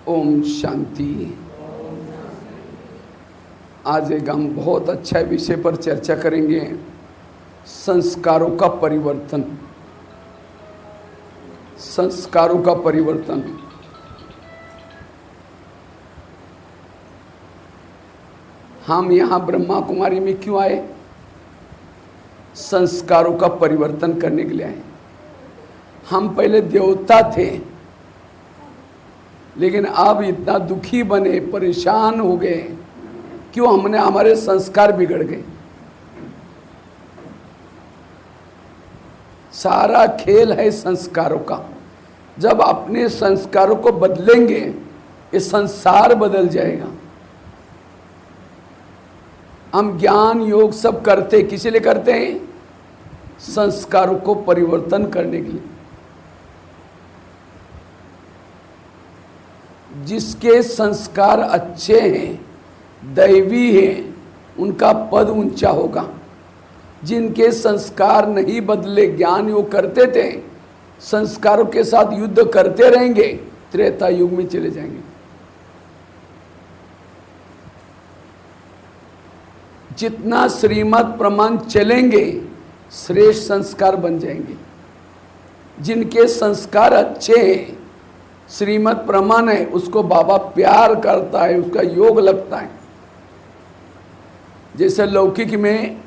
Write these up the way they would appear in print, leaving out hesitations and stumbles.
ओम शांति। आज एक हम बहुत अच्छा विषय पर चर्चा करेंगे, संस्कारों का परिवर्तन। संस्कारों का परिवर्तन। हम यहाँ ब्रह्मा कुमारी में क्यों आए? संस्कारों का परिवर्तन करने के लिए आए। हम पहले देवता थे, लेकिन अब इतना दुखी बने, परेशान हो गए, क्यों? हमने हमारे संस्कार बिगड़ गए। सारा खेल है संस्कारों का। जब अपने संस्कारों को बदलेंगे, ये संसार बदल जाएगा। हम ज्ञान योग सब करते किसी लिए करते हैं? संस्कारों को परिवर्तन करने के लिए। जिसके संस्कार अच्छे हैं, दैवी हैं, उनका पद ऊंचा होगा। जिनके संस्कार नहीं बदले, ज्ञान योग करते थे, संस्कारों के साथ युद्ध करते रहेंगे, त्रेता युग में चले जाएंगे। जितना श्रीमत प्रमाण चलेंगे, श्रेष्ठ संस्कार बन जाएंगे। जिनके संस्कार अच्छे हैं, श्रीमत प्रमाण है, उसको बाबा प्यार करता है, उसका योग लगता है। जैसे लौकिक में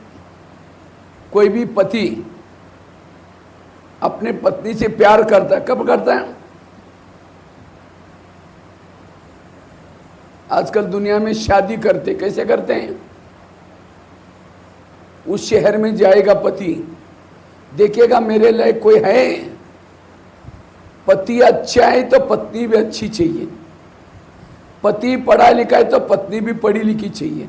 कोई भी पति अपने पत्नी से प्यार करता है, कब करता है? आजकल दुनिया में शादी करते, कैसे करते हैं? उस शहर में जाएगा पति, देखेगा मेरे लिए कोई है, पति अच्छा है तो पत्नी भी अच्छी चाहिए। पति पढ़ा लिखा है तो पत्नी भी पढ़ी लिखी चाहिए।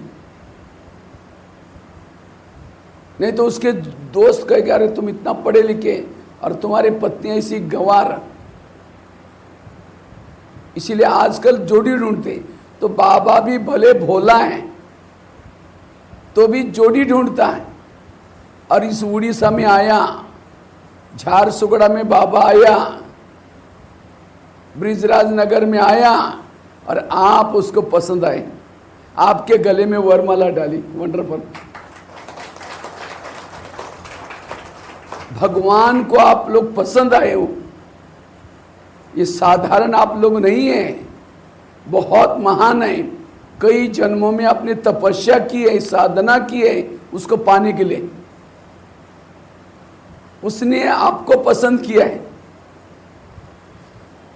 नहीं तो उसके दोस्त कहेंगे अरे तुम इतना पढ़े लिखे और तुम्हारी पत्नी ऐसी गंवार। इसीलिए आजकल जोड़ी ढूंढते। तो बाबा भी भले भोला है तो भी जोड़ी ढूंढता है। और इस उड़ीसा में आया, झारसुगड़ा में बाबा आया, ब्रिजराज नगर में आया, और आप उसको पसंद आए, आपके गले में वरमाला डाली। वंडरफुल। भगवान को आप लोग पसंद आए हो। ये साधारण आप लोग नहीं है, बहुत महान है। कई जन्मों में आपने तपस्या की है, साधना की है उसको पाने के लिए। उसने आपको पसंद किया है,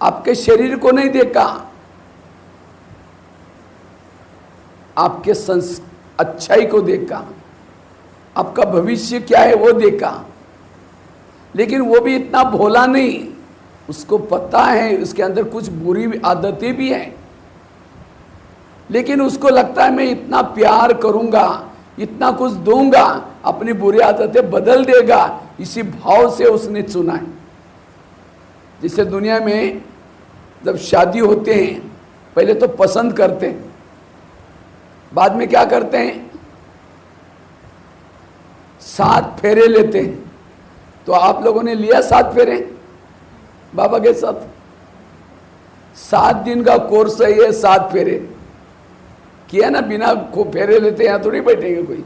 आपके शरीर को नहीं देखा, आपके अच्छाई को देखा, आपका भविष्य क्या है वो देखा। लेकिन वो भी इतना भोला नहीं, उसको पता है उसके अंदर कुछ बुरी आदतें भी हैं। लेकिन उसको लगता है मैं इतना प्यार करूंगा, इतना कुछ दूंगा, अपनी बुरी आदतें बदल देगा। इसी भाव से उसने चुना है। जिसे दुनिया में जब शादी होते हैं, पहले तो पसंद करते हैं, बाद में क्या करते हैं? 7 फेरे लेते हैं। तो आप लोगों ने लिया 7 फेरे बाबा के साथ? 7 दिन का कोर्स है ये, 7 फेरे किया ना। बिना को फेरे लेते यहाँ थोड़ी बैठेंगे कोई।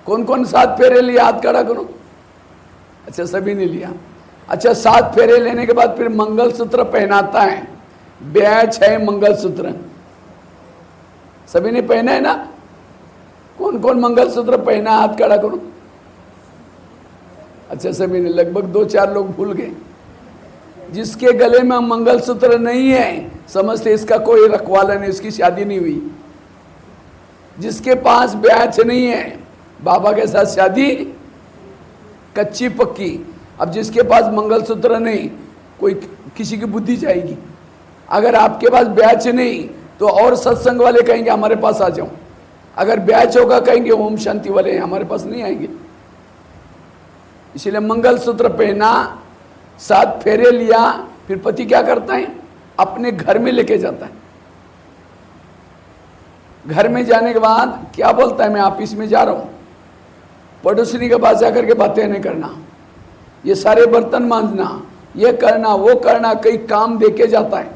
कौन कौन 7 फेरे लिया? हाथ खड़ा करो। अच्छा, सभी ने लिया। अच्छा, 7 फेरे लेने के बाद फिर मंगलसूत्र पहनाता है। बैच है मंगलसूत्र, सभी ने पहना है ना? कौन कौन मंगलसूत्र पहना? हाथ खड़ा करो। अच्छा, सभी ने। लगभग 2-4 लोग भूल गए। जिसके गले में मंगलसूत्र नहीं है, समझते इसका कोई रखवाला नहीं, उसकी शादी नहीं हुई। जिसके पास बैच नहीं है, बाबा के साथ शादी कच्ची पक्की। अब जिसके पास मंगलसूत्र नहीं, कोई किसी की बुद्धि जाएगी। अगर आपके पास बैच नहीं तो और सत्संग वाले कहेंगे हमारे पास आ जाओ। अगर बैच होगा कहेंगे ओम शांति वाले हमारे पास नहीं आएंगे। इसलिए मंगलसूत्र पहना, 7 फेरे लिया, फिर पति क्या करता है? अपने घर में लेके जाता है। घर में जाने के बाद क्या बोलता है? मैं ऑफिस में जा रहा हूं। पड़ोसनी के पास जाकर के बातें नहीं करना, ये सारे बर्तन मांजना, ये करना वो करना, कई काम देके जाता है।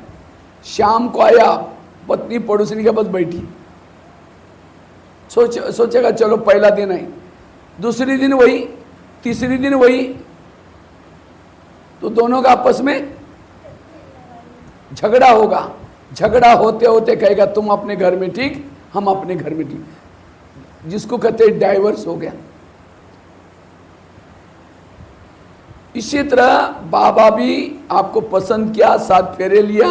शाम को आया, पत्नी पड़ोसनी के पास बैठी, सोचेगा चलो पहला दिन है, दूसरी दिन वही, तीसरी दिन वही, तो दोनों का आपस में झगड़ा होगा। झगड़ा होते होते कहेगा तुम अपने घर में ठीक, हम अपने घर में ठीक, जिसको कहते हैं डाइवर्स हो गया। इसी तरह बाबा भी आपको पसंद किया, 7 फेरे लिया,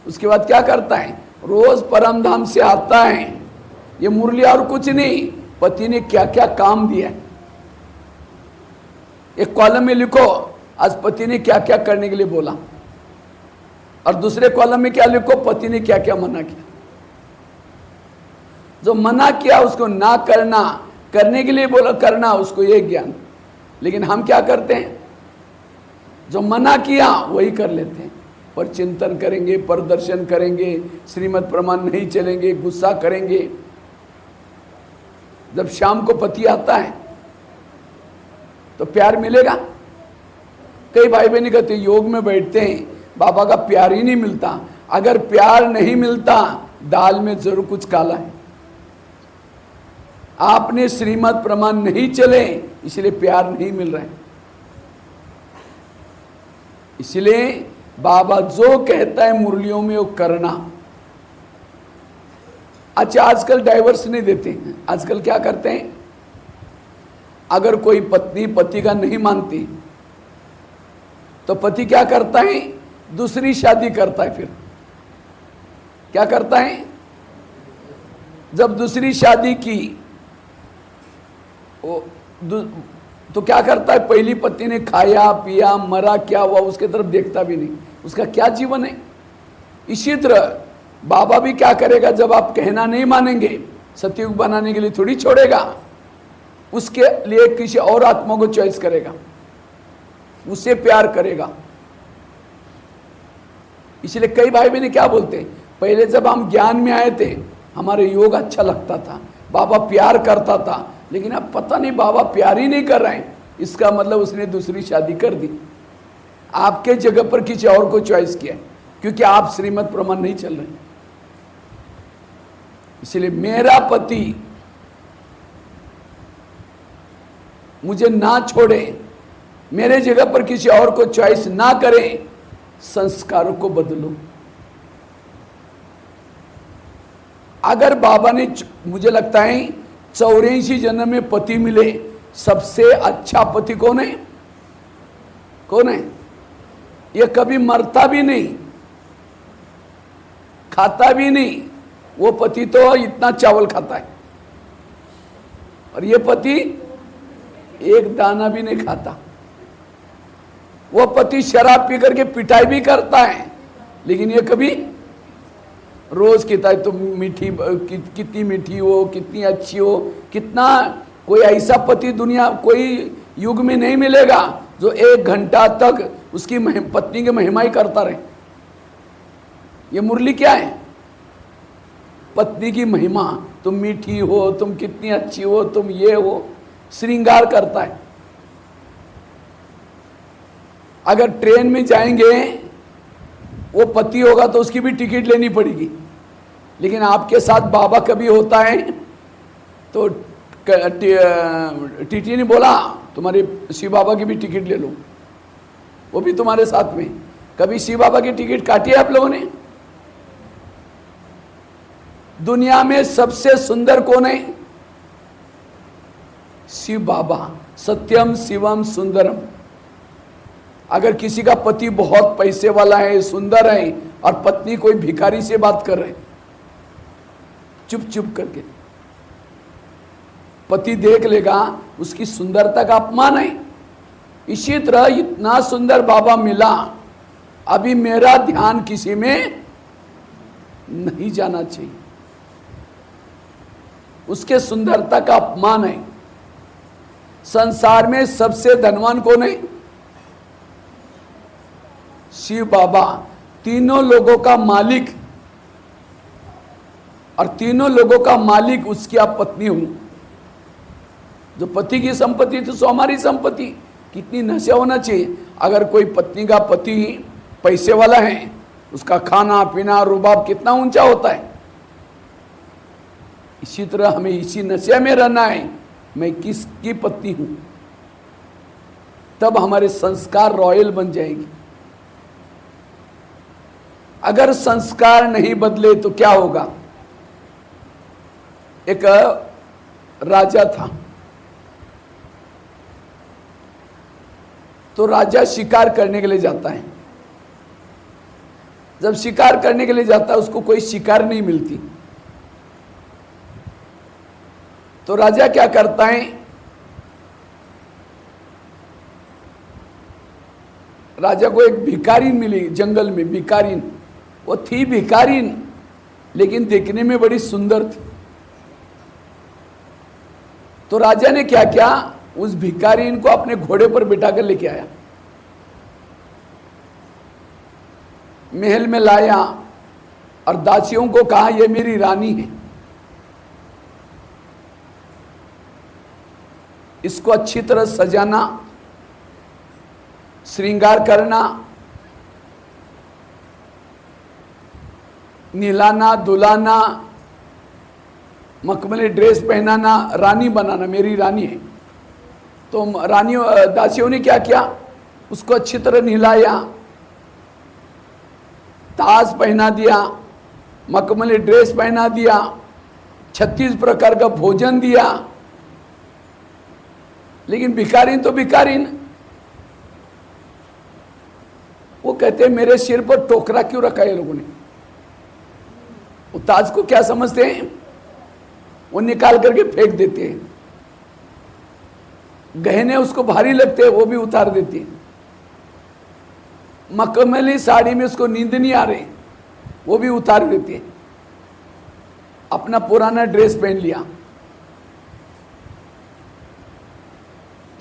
उसके बाद क्या करता है, रोज परम धाम से आता है। ये मुरली और कुछ नहीं, पति ने क्या क्या काम दिया। एक कॉलम में लिखो आज पति ने क्या क्या करने के लिए बोला, और दूसरे कॉलम में क्या लिखो, पति ने क्या क्या मना किया। जो मना किया उसको ना करना, करने के लिए बोला करना, उसको ये ज्ञान। लेकिन हम क्या करते हैं, जो मना किया वही कर लेते हैं, पर चिंतन करेंगे, प्रदर्शन करेंगे, श्रीमद् प्रमाण नहीं चलेंगे, गुस्सा करेंगे। जब शाम को पति आता है तो प्यार मिलेगा। कई भाई बहन कहते योग में बैठते हैं, बाबा का प्यार ही नहीं मिलता। अगर प्यार नहीं मिलता, दाल में जरूर कुछ काला है। आपने श्रीमद् प्रमाण नहीं चले, इसलिए प्यार नहीं मिल रहा है। इसलिए बाबा जो कहता है मुरलियों में वो करना। अच्छा, आजकल डाइवर्स नहीं देते हैं। आजकल क्या करते हैं, अगर कोई पत्नी पति का नहीं मानती तो पति क्या करता है, दूसरी शादी करता है। फिर क्या करता है, जब दूसरी शादी की तो क्या करता है, पहली पत्नी ने खाया पिया मरा क्या हुआ उसके तरफ देखता भी नहीं, उसका क्या जीवन है। इसी तरह बाबा भी क्या करेगा, जब आप कहना नहीं मानेंगे, सतयुग बनाने के लिए थोड़ी छोड़ेगा, उसके लिए किसी और आत्मा को चॉइस करेगा, उससे प्यार करेगा। इसलिए कई भाई बहन क्या बोलते हैं, पहले जब हम ज्ञान में आए थे हमारे योग अच्छा लगता था, बाबा प्यार करता था, लेकिन अब पता नहीं बाबा प्यार ही नहीं कर रहे हैं, इसका मतलब उसने दूसरी शादी कर दी। आपके जगह पर किसी और को चॉइस किया, क्योंकि आप श्रीमद् प्रमाण नहीं चल रहे। इसलिए मेरा पति मुझे ना छोड़े, मेरे जगह पर किसी और को चॉइस ना करें, संस्कारों को बदलो। अगर बाबा ने, मुझे लगता है 84 जन्म में पति मिले, सबसे अच्छा पति कौन है, कौन है, ये कभी मरता भी नहीं, खाता भी नहीं, वो पति तो इतना चावल खाता है, और ये पति एक दाना भी नहीं खाता। वो पति शराब पी करके पिटाई भी करता है, लेकिन ये कभी रोज कहता है तुम मीठी, कितनी मीठी हो, कितनी अच्छी हो, कितना। कोई ऐसा पति दुनिया कोई युग में नहीं मिलेगा जो 1 घंटा तक उसकी पत्नी की महिमा ही करता रहे। ये मुरली क्या है, पत्नी की महिमा, तुम मीठी हो, तुम कितनी अच्छी हो, तुम ये हो, श्रृंगार करता है। अगर ट्रेन में जाएंगे, वो पति होगा तो उसकी भी टिकट लेनी पड़ेगी, लेकिन आपके साथ बाबा कभी होता है तो टीटी ने बोला तुम्हारे शिव बाबा की भी टिकट ले लो, वो भी तुम्हारे साथ में। कभी शिव बाबा की टिकट काटी है आप लोगों ने? दुनिया में सबसे सुंदर कौन है? शिव बाबा। सत्यम शिवम सुंदरम। अगर किसी का पति बहुत पैसे वाला है, सुंदर है, और पत्नी कोई भिखारी से बात कर रहे, चुप चुप करके, पति देख लेगा, उसकी सुंदरता का अपमान है। इसी तरह इतना सुंदर बाबा मिला, अभी मेरा ध्यान किसी में नहीं जाना चाहिए, उसके सुंदरता का अपमान है। संसार में सबसे धनवान कौन है? शिव बाबा। तीनों लोगों का मालिक, और तीनों लोगों का मालिक उसकी आप पत्नी हूं। जो पति की संपत्ति तो सो हमारी संपत्ति। कितनी नशा होना चाहिए। अगर कोई पत्नी का पति पैसे वाला है उसका खाना पीना रुबाब कितना ऊंचा होता है। इसी तरह हमें इसी नशे में रहना है, मैं किसकी पत्नी हूं, तब हमारे संस्कार रॉयल बन जाएंगे। अगर संस्कार नहीं बदले तो क्या होगा। एक राजा था, तो राजा शिकार करने के लिए जाता है। जब शिकार करने के लिए जाता है उसको कोई शिकार नहीं मिलती, तो राजा क्या करता है, राजा को एक भिखारिन मिली जंगल में। भिखारिन वो थी भिखारिन, लेकिन देखने में बड़ी सुंदर थी। तो राजा ने क्या किया, उस भिखारिन को अपने घोड़े पर बिठा कर लेके आया, महल में लाया और दासियों को कहा ये मेरी रानी है, इसको अच्छी तरह सजाना, श्रृंगार करना, निलाना दुलाना, मखमली ड्रेस पहनाना, रानी बनाना, मेरी रानी है। तो रानी दासियों ने क्या किया, उसको अच्छी तरह निलाया, ताज पहना दिया, मखमली ड्रेस पहना दिया, 36 प्रकार का भोजन दिया। लेकिन भिखारिन तो भिखारिन, वो कहते हैं मेरे सिर पर टोकरा क्यों रखा है लोगों ने। वो ताज को क्या समझते हैं, वो निकाल करके फेंक देते हैं। गहने उसको भारी लगते हैं, वो भी उतार देते हैं। मखमली साड़ी में उसको नींद नहीं आ रही, वो भी उतार देते हैं। अपना पुराना ड्रेस पहन लिया,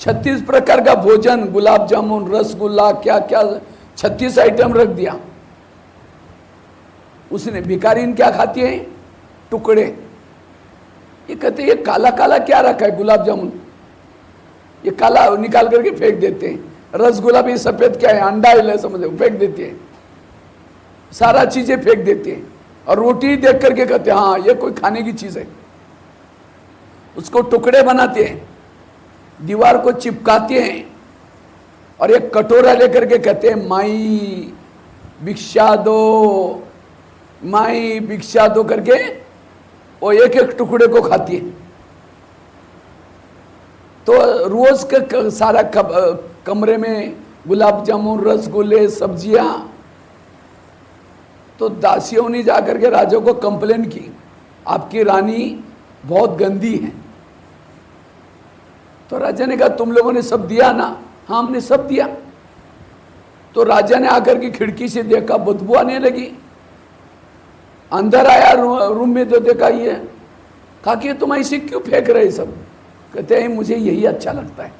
36 प्रकार का भोजन, गुलाब जामुन, रसगुल्ला, क्या क्या 36 आइटम रख दिया। उसने भिखारिन क्या खाती है, टुकड़े। ये कहते ये काला काला क्या रखा है, गुलाब जामुन, ये काला निकाल करके फेंक देते हैं। रसगुल्ला भी सफेद क्या है, अंडा है, समझे, फेंक देते हैं। सारा चीजें फेंक देते हैं और रोटी देख करके कहते हैं हाँ ये कोई खाने की चीज है। उसको टुकड़े बनाते हैं, दीवार को चिपकाते हैं और एक कटोरा लेकर के कहते हैं माई भिक्षा दो, माई भिक्षा दो करके वो एक एक टुकड़े को खाती है। तो रोज के सारा कमरे में गुलाब जामुन, रसगुल्ले, सब्जियां। तो दासियों ने जाकर के राजा को कंप्लेन की, आपकी रानी बहुत गंदी है। तो राजा ने कहा तुम लोगों ने सब दिया ना, हाँ हमने सब दिया। तो राजा ने आकर के खिड़की से देखा, बदबू आने लगी। अंदर आया रूम में तो देखा ये, कहा कि तुम ऐसे क्यों फेंक रहे सब। कहते हैं मुझे यही अच्छा लगता है,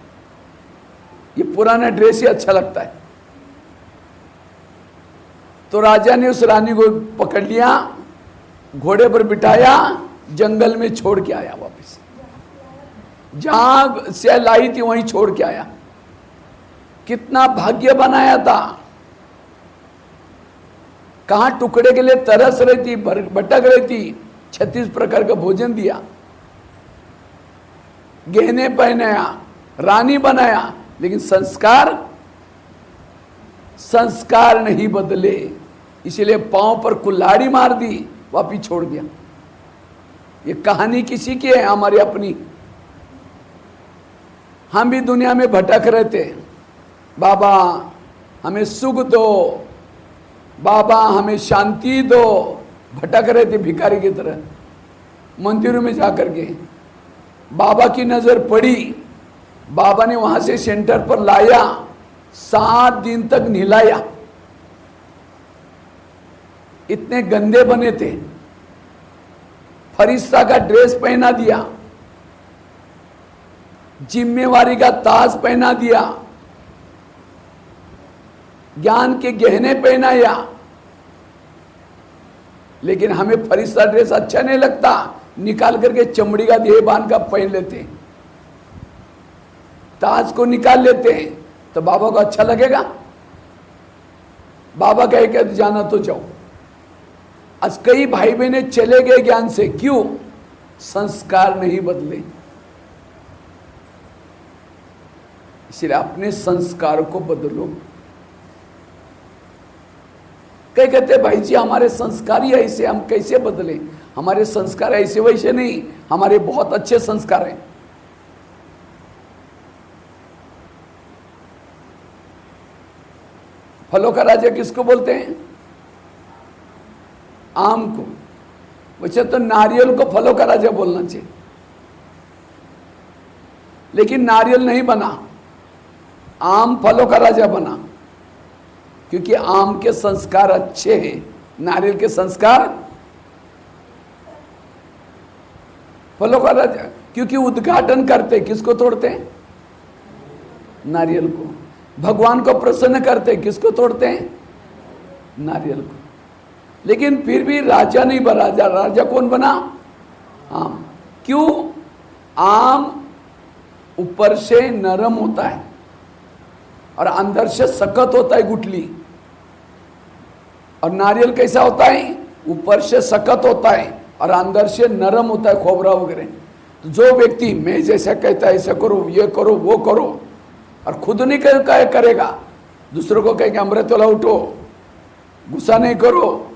ये पुराना ड्रेस ही अच्छा लगता है। तो राजा ने उस रानी को पकड़ लिया, घोड़े पर बिठाया, जंगल में छोड़ के आया वापस। जहां से लाई थी वहीं छोड़ के आया। कितना भाग्य बनाया था, कहां टुकड़े के लिए तरस रही थी, भटक रही थी, 36 प्रकार का भोजन दिया, गहने पहनाया, रानी बनाया, लेकिन संस्कार नहीं बदले, इसलिए पांव पर कुल्हाड़ी मार दी, वापिस छोड़ दिया। ये कहानी किसी की है, हमारी अपनी। हम भी दुनिया में भटक रहे थे, बाबा हमें सुख दो, बाबा हमें शांति दो, भटक रहे थे भिखारी की तरह। मंदिरों में जाकर के बाबा की नजर पड़ी, बाबा ने वहां से सेंटर पर लाया, 7 दिन तक नहलाया। इतने गंदे बने थे, फरिश्ता का ड्रेस पहना दिया, जिम्मेवारी का ताज पहना दिया, ज्ञान के गहने पहनाया। लेकिन हमें फरिश्ता ड्रेस अच्छा नहीं लगता, निकाल करके चमड़ी का देह बांध का पहन लेते हैं, ताज को निकाल लेते हैं, तो बाबा को अच्छा लगेगा? बाबा कहे कि जाना तो जाओ। आज कई भाई बहने चले गए ज्ञान से, क्यों? संस्कार नहीं बदले। इसलिए अपने संस्कार को बदलो। कई कहते भाई जी हमारे संस्कार ही ऐसे, हम कैसे बदले? हमारे संस्कार ऐसे वैसे नहीं, हमारे बहुत अच्छे संस्कार हैं। फलों का राजा किसको बोलते हैं? आम को। वैसे तो नारियल को फलों का राजा बोलना चाहिए, लेकिन नारियल नहीं बना, आम फलों का राजा बना, क्योंकि आम के संस्कार अच्छे हैं, नारियल के संस्कार फलों का राजा। क्योंकि उद्घाटन करते किसको तोड़ते हैं? नारियल को। भगवान को प्रसन्न करते किसको तोड़ते हैं? नारियल को। लेकिन फिर भी राजा नहीं बना। राजा कौन बना? आम। क्यों? आम ऊपर से नरम होता है और अंदर से सख्त होता है, गुठली। और नारियल कैसा होता है? ऊपर से सख्त होता है और अंदर से नरम होता है, खोबरा वगैरह। तो जो व्यक्ति मैं जैसा कहता है ऐसा करो, ये करो, वो करो, और खुद नहीं करेगा, दूसरों को कहेंगे अमृत वाला उठो, गुस्सा नहीं करो,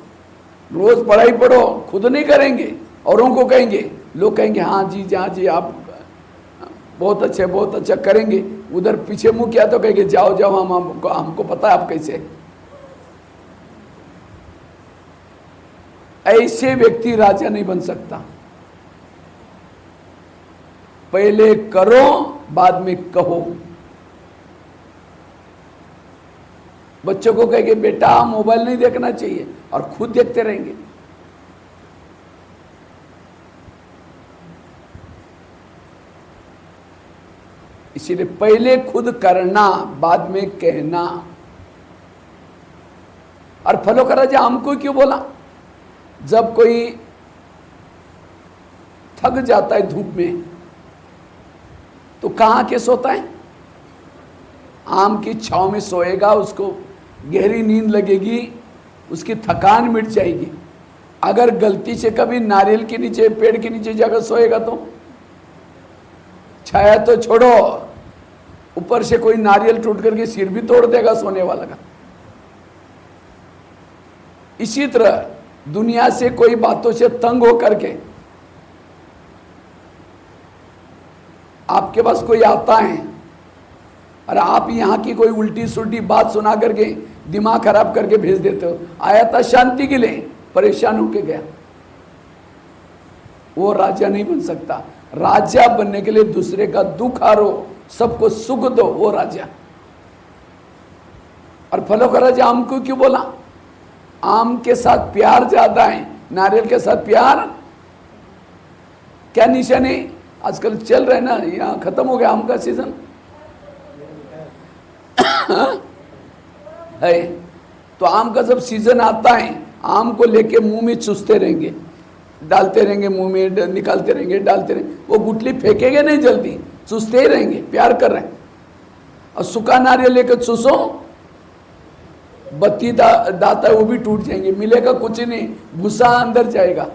रोज पढ़ाई पढ़ो, खुद नहीं करेंगे, औरों को कहेंगे, लोग कहेंगे हाँ जी आप बहुत अच्छा करेंगे। उधर पीछे मुंह किया तो कहेंगे जाओ जाओ, हमको पता है आप कैसे। ऐसे व्यक्ति राजा नहीं बन सकता। पहले करो, बाद में कहो। बच्चों को कहेंगे बेटा मोबाइल नहीं देखना चाहिए, और खुद देखते रहेंगे। इसीलिए पहले खुद करना, बाद में कहना। और फलों का राजा आम को क्यों बोला? जब कोई थक जाता है धूप में तो कहां के सोता है? आम की छांव में सोएगा, उसको गहरी नींद लगेगी, उसकी थकान मिट जाएगी। अगर गलती से कभी नारियल के नीचे, पेड़ के नीचे जाकर सोएगा तो छाया तो छोड़ो, ऊपर से कोई नारियल टूट करके सिर भी तोड़ देगा सोने वाला का। इसी तरह दुनिया से कोई बातों से तंग हो करके आपके पास कोई आता है और आप यहां की कोई उल्टी सुल्टी बात सुना करके दिमाग खराब करके भेज देते हो। आया था शांति के लिए, परेशान होके गया। वो राजा नहीं बन सकता। राजा बनने के लिए दूसरे का दुख हारो, सबको सुख दो, वो राजा। और फलों का राजा आम को क्यों बोला? आम के साथ प्यार ज्यादा है, नारियल के साथ प्यार क्या निशानी? आजकल चल रहा है ना, यहाँ खत्म हो गया आम का सीजन है। तो आम का जब सीजन आता है, आम को लेके मुंह में चूसते रहेंगे, डालते रहेंगे, मुंह में निकालते रहेंगे, डालते रहेंगे। वो गुठली फेंकेंगे नहीं, जल्दी चूसते ही रहेंगे, प्यार कर रहे हैं। और सूखा नारियल लेकर चूसो, बत्ती दाता है वो भी टूट जाएंगे, मिलेगा कुछ नहीं, भूसा अंदर जाएगा।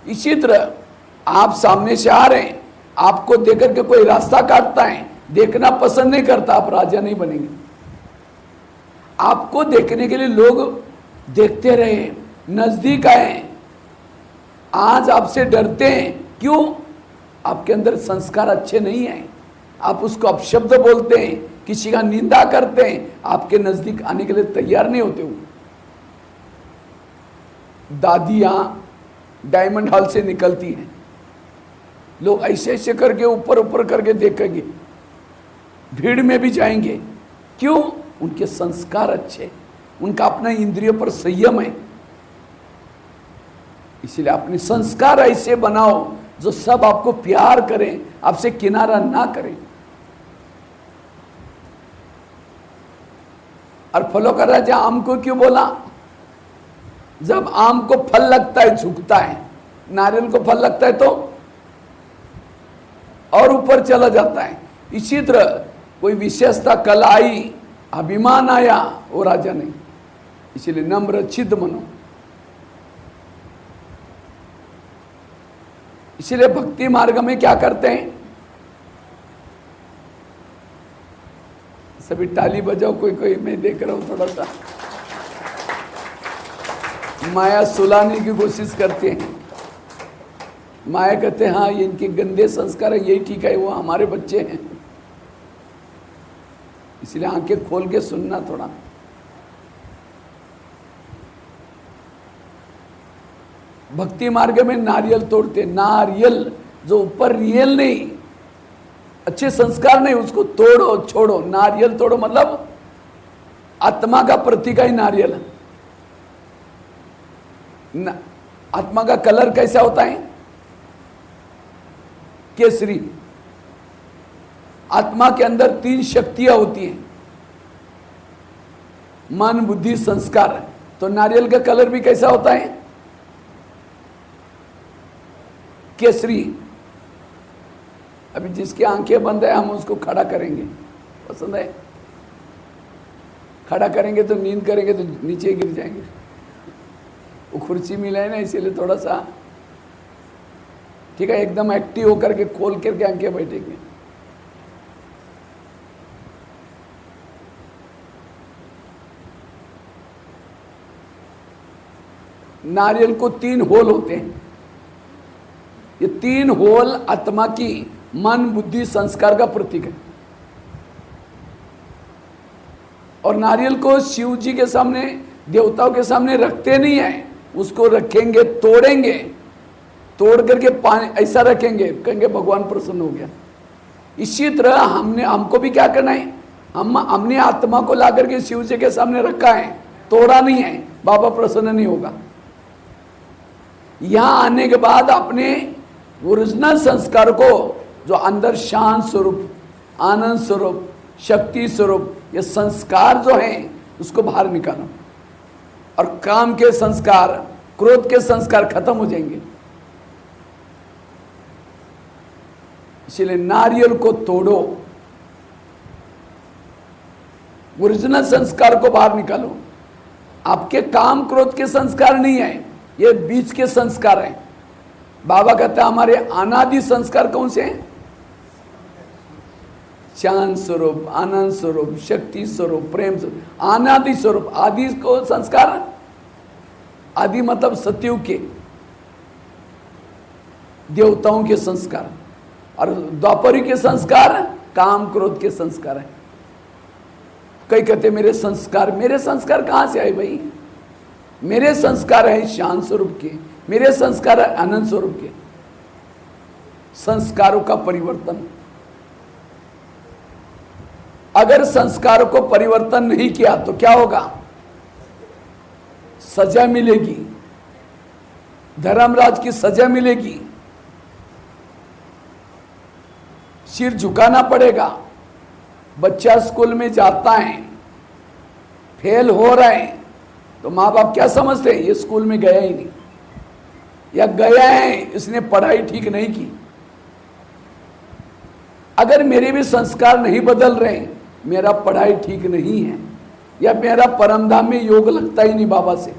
इसी तरह आप सामने से आ रहे हैं, आपको देकर के कोई रास्ता काटता है, देखना पसंद नहीं करता, आप राजा नहीं बनेंगे। आपको देखने के लिए लोग देखते रहे, नजदीक आए, आज आपसे डरते हैं। क्यों? आपके अंदर संस्कार अच्छे नहीं हैं। आप उसको अपशब्द बोलते हैं, किसी का निंदा करते हैं, आपके नजदीक आने के लिए तैयार नहीं होते हो। दादियां डायमंड हॉल से निकलती हैं, लोग ऐसे ऐसे करके ऊपर ऊपर करके देखेंगे, भीड़ में भी जाएंगे। क्यों? उनके संस्कार अच्छे, उनका अपना इंद्रियों पर संयम है। इसलिए अपने संस्कार ऐसे बनाओ जो सब आपको प्यार करें, आपसे किनारा ना करें। और फलों का राजा आम को क्यों बोला? जब आम को फल लगता है झुकता है, नारियल को फल लगता है तो और ऊपर चला जाता है। इसी तरह कोई विशेषता कल आई अभिमान आया वो राजा नहीं, इसलिए नम्र चिद मनो। इसलिए भक्ति मार्ग में क्या करते हैं, सभी ताली बजाओ, कोई कोई मैं देख रहा हूं थोड़ा सा माया सुलाने की कोशिश करते हैं। माया कहते हैं हाँ ये इनके गंदे संस्कार है, यही ठीक है, वो हमारे बच्चे हैं। इसलिए आंखें खोल के सुनना थोड़ा। भक्ति मार्ग में नारियल तोड़ते, नारियल जो ऊपर रियल नहीं, अच्छे संस्कार नहीं, उसको तोड़ो छोड़ो। नारियल तोड़ो मतलब आत्मा का प्रतीक है नारियल। आत्मा का कलर कैसा होता है, केसरी। आत्मा के अंदर 3 शक्तियां होती हैं, मन बुद्धि संस्कार। तो नारियल का कलर भी कैसा होता है, केसरी। अभी जिसकी आंखें बंद है हम उसको खड़ा करेंगे, पसंद है? खड़ा करेंगे तो नींद करेंगे तो नीचे गिर जाएंगे। वो कुर्सी मिला है ना, इसीलिए थोड़ा सा ठीक है, एकदम एक्टिव होकर के खोल करके आंखें बैठेंगे। नारियल को 3 होल होते हैं। ये 3 होल आत्मा की मन बुद्धि संस्कार का प्रतीक है। और नारियल को शिव जी के सामने, देवताओं के सामने रखते नहीं है, उसको रखेंगे, तोड़ेंगे, तोड़ करके पानी ऐसा रखेंगे, कहेंगे भगवान प्रसन्न हो गया। इसी तरह हमको भी क्या करना है, हमने आत्मा को ला करके शिव जी के सामने रखा है, तोड़ा नहीं है, बाबा प्रसन्न नहीं होगा। यहां आने के बाद अपने ओरिजिनल संस्कार को, जो अंदर शांत स्वरूप, आनंद स्वरूप, शक्ति स्वरूप, ये संस्कार जो है उसको बाहर निकालो। और काम के संस्कार, क्रोध के संस्कार खत्म हो जाएंगे। इसलिए नारियल को तोड़ो, ओरिजिनल संस्कार को बाहर निकालो। आपके काम क्रोध के संस्कार नहीं है, ये बीच के संस्कार हैं। बाबा कहते हैं हमारे अनादि संस्कार कौन से हैं? शांत स्वरूप, आनंद स्वरूप, शक्ति स्वरूप, प्रेम स्वरूप, अनादि स्वरूप। आदि को संस्कार, आदि मतलब सतयुग के देवताओं के संस्कार, और द्वापरी के संस्कार काम क्रोध के संस्कार है। कई कहते मेरे संस्कार कहां से आए भाई? मेरे संस्कार है शांत स्वरूप के, मेरे संस्कार है आनंद स्वरूप के। संस्कारों का परिवर्तन, अगर संस्कारों को परिवर्तन नहीं किया तो क्या होगा? सजा मिलेगी, धर्मराज की सजा मिलेगी, सिर झुकाना पड़ेगा। बच्चा स्कूल में जाता है, फेल हो रहा है, तो माँ बाप क्या समझते हैं? ये स्कूल में गया ही नहीं, या गया है इसने पढ़ाई ठीक नहीं की। अगर मेरे भी संस्कार नहीं बदल रहे, मेरा पढ़ाई ठीक नहीं है, या मेरा परमधाम में योग लगता ही नहीं बाबा से,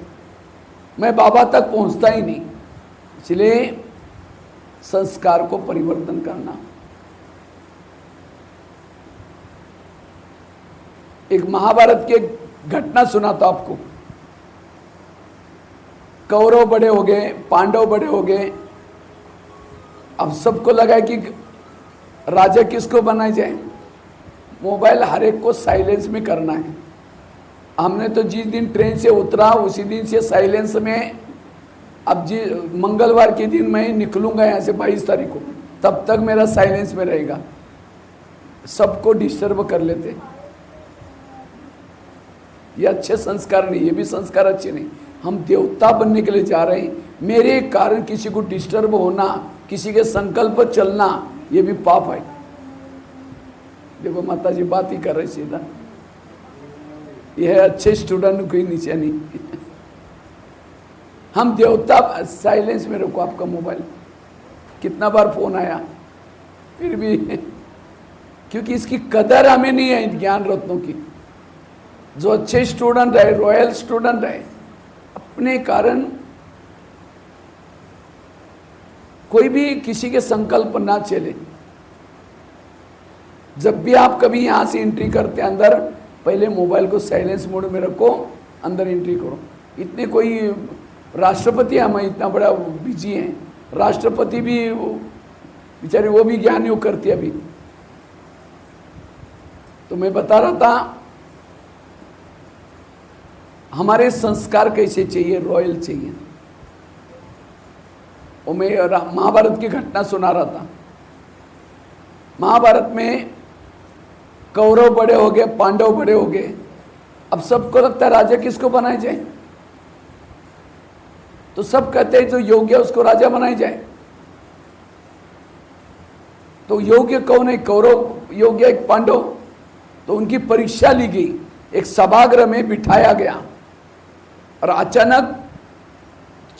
मैं बाबा तक पहुंचता ही नहीं। इसलिए संस्कार को परिवर्तन करना। एक महाभारत की घटना सुना था आपको। कौरव बड़े हो गए, पांडव बड़े हो गए। अब सबको लगा कि राजा किसको बनाया जाए। मोबाइल हर एक को साइलेंस में करना है। हमने तो जिस दिन ट्रेन से उतरा उसी दिन से साइलेंस में, अब जी मंगलवार के दिन मैं निकलूंगा यहाँ से 22 तारीख को, तब तक मेरा साइलेंस में रहेगा। सबको डिस्टर्ब कर लेते। ये अच्छे संस्कार नहीं, ये भी संस्कार अच्छे नहीं। हम देवता बनने के लिए जा रहे हैं, मेरे कारण किसी को डिस्टर्ब होना, किसी के संकल्प चलना, ये भी पाप है। देखो माता जी बात ही कर रहे सीधा। यह अच्छे स्टूडेंट कोई नीचे नहीं। हम देवता, साइलेंस में रखो आपका मोबाइल। कितना बार फोन आया, फिर भी क्योंकि इसकी कदर हमें नहीं है ज्ञान रत्नों की। जो अच्छे स्टूडेंट रहे, रॉयल स्टूडेंट रहे, अपने कारण कोई भी किसी के संकल्प ना चले। जब भी आप कभी यहां से एंट्री करते हैं अंदर, पहले मोबाइल को साइलेंस मोड में रखो, अंदर एंट्री करो। इतने कोई राष्ट्रपति, हम इतना बड़ा बिजी हैं, राष्ट्रपति भी बेचारे वो भी ज्ञान योग करती है अभी। तो मैं बता रहा था हमारे संस्कार कैसे चाहिए, रॉयल चाहिए। वो मैं महाभारत की घटना सुना रहा था। महाभारत में कौरव बड़े हो गए, पांडव बड़े हो गए। अब सबको लगता है राजा किसको बनाया जाए, तो सब कहते हैं जो योग्य है उसको राजा बनाया जाए। तो योग्य कौन है, कौरव योग्य, एक पांडव। तो उनकी परीक्षा ली गई, एक सभागृह में बिठाया गया और अचानक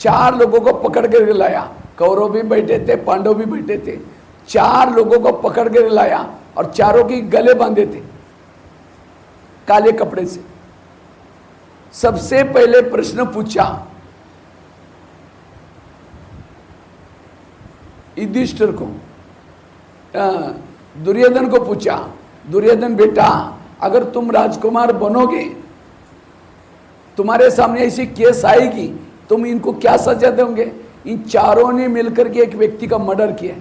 4 लोगों को पकड़ कर लाया। कौरव भी बैठे थे, पांडव भी बैठे थे। 4 लोगों को पकड़ कर लाया और चारों की गले बांधे थे काले कपड़े से। सबसे पहले प्रश्न पूछा युधिष्ठिर को, दुर्योधन को पूछा, दुर्योधन बेटा अगर तुम राजकुमार बनोगे, तुम्हारे सामने ऐसी केस आएगी, तुम इनको क्या सजा दोगे? इन चारों ने मिलकर के एक व्यक्ति का मर्डर किया।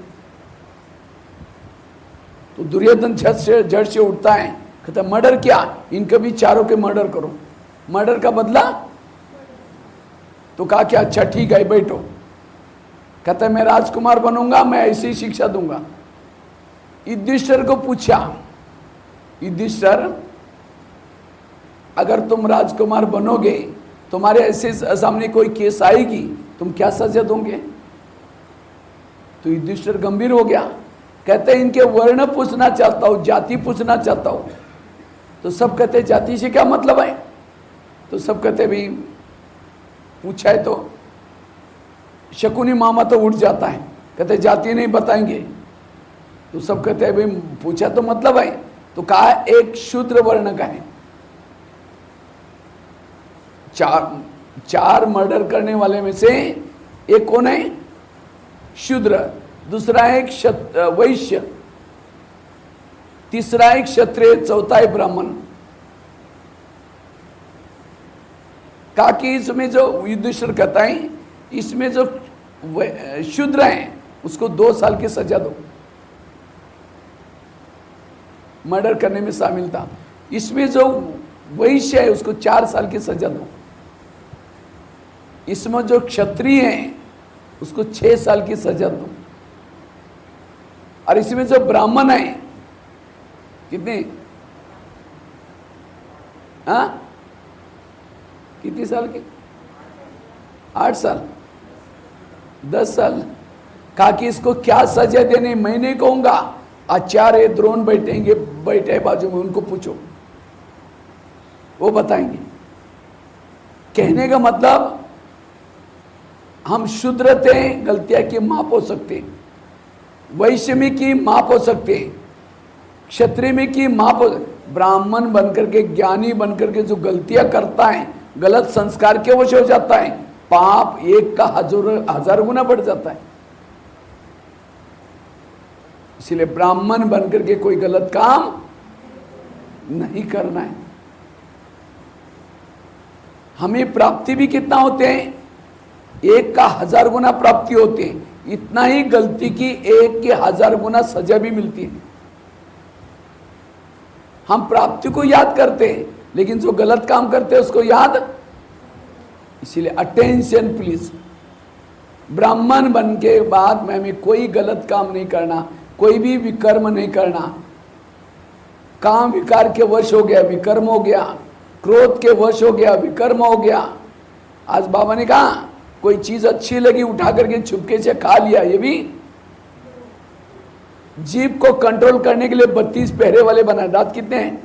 तो दुर्योधन झट से उठता है, कहता मर्डर क्या, इनके भी चारों के मर्डर करो। मर्डर का बदला? तो कहा क्या, अच्छा ठीक है बैठो। कहता मैं राजकुमार बनूंगा, मैं ऐसी शिक्षा दूंगा। युधिष्ठिर को पूछा, युधिष्ठिर अगर तुम राजकुमार बनोगे, तुम्हारे ऐसे सामने कोई केस आएगी, तुम क्या सजा दोगे? तो युधिष्ठिर गंभीर हो गया, कहते हैं इनके वर्ण पूछना चाहता हूं, जाति पूछना चाहता हूं। तो सब कहते जाति से क्या मतलब है? तो सब कहते भाई पूछा है तो शकुनी मामा तो उठ जाता है, कहते जाति नहीं बताएंगे। तो सब कहते हैं भाई पूछा तो मतलब है। तो कहा एक शूद्र वर्ण का है। चार मर्डर करने वाले में से एक कौन है? शूद्र। दूसरा है एक वैश्य, तीसरा एक क्षत्रिय, चौथा है ब्राह्मण। कहा कि इसमें जो युधिष्ठिर कहता है, इसमें जो शूद्र है उसको 2 साल की सजा दो, मर्डर करने में शामिल था। इसमें जो वैश्य है उसको 4 साल की सजा दो। इसमें जो क्षत्रिय है उसको 6 साल की सजा दो। और इसमें जो ब्राह्मण है कितने, हाँ कितनी साल की? 8 साल, 10 साल। कहा कि इसको क्या सजा देने, मैं नहीं कहूंगा, आचार्य द्रोण बैठे बाजू में, उनको पूछो, वो बताएंगे। कहने का मतलब हम शूद्र थे, गलतियां की माफ हो सकते, वैश्य में की माफ हो सकते, क्षत्रिय में की माफ हो, ब्राह्मण बनकर के, ज्ञानी बनकर के जो गलतियां करता है, गलत संस्कार के वश हो जाता है, पाप एक का 1000 गुना बढ़ जाता है। इसलिए ब्राह्मण बनकर के कोई गलत काम नहीं करना है। हमें प्राप्ति भी कितना होते हैं? 1 का 1000 गुना प्राप्ति होती है। इतना ही गलती की 1 के 1000 गुना सजा भी मिलती है। हम प्राप्ति को याद करते हैं, लेकिन जो गलत काम करते हैं उसको याद। इसीलिए अटेंशन प्लीज, ब्राह्मण बन के बाद में हमें कोई गलत काम नहीं करना, कोई भी विकर्म नहीं करना। काम विकार के वश हो गया, विकर्म हो गया, क्रोध के वश हो गया, विकर्म हो गया। आज बाबा ने कहा कोई चीज अच्छी लगी, उठा करके छुपके से खा लिया, ये भी। जीभ को कंट्रोल करने के लिए 32 पहरे वाले बनाए। दांत कितने हैं?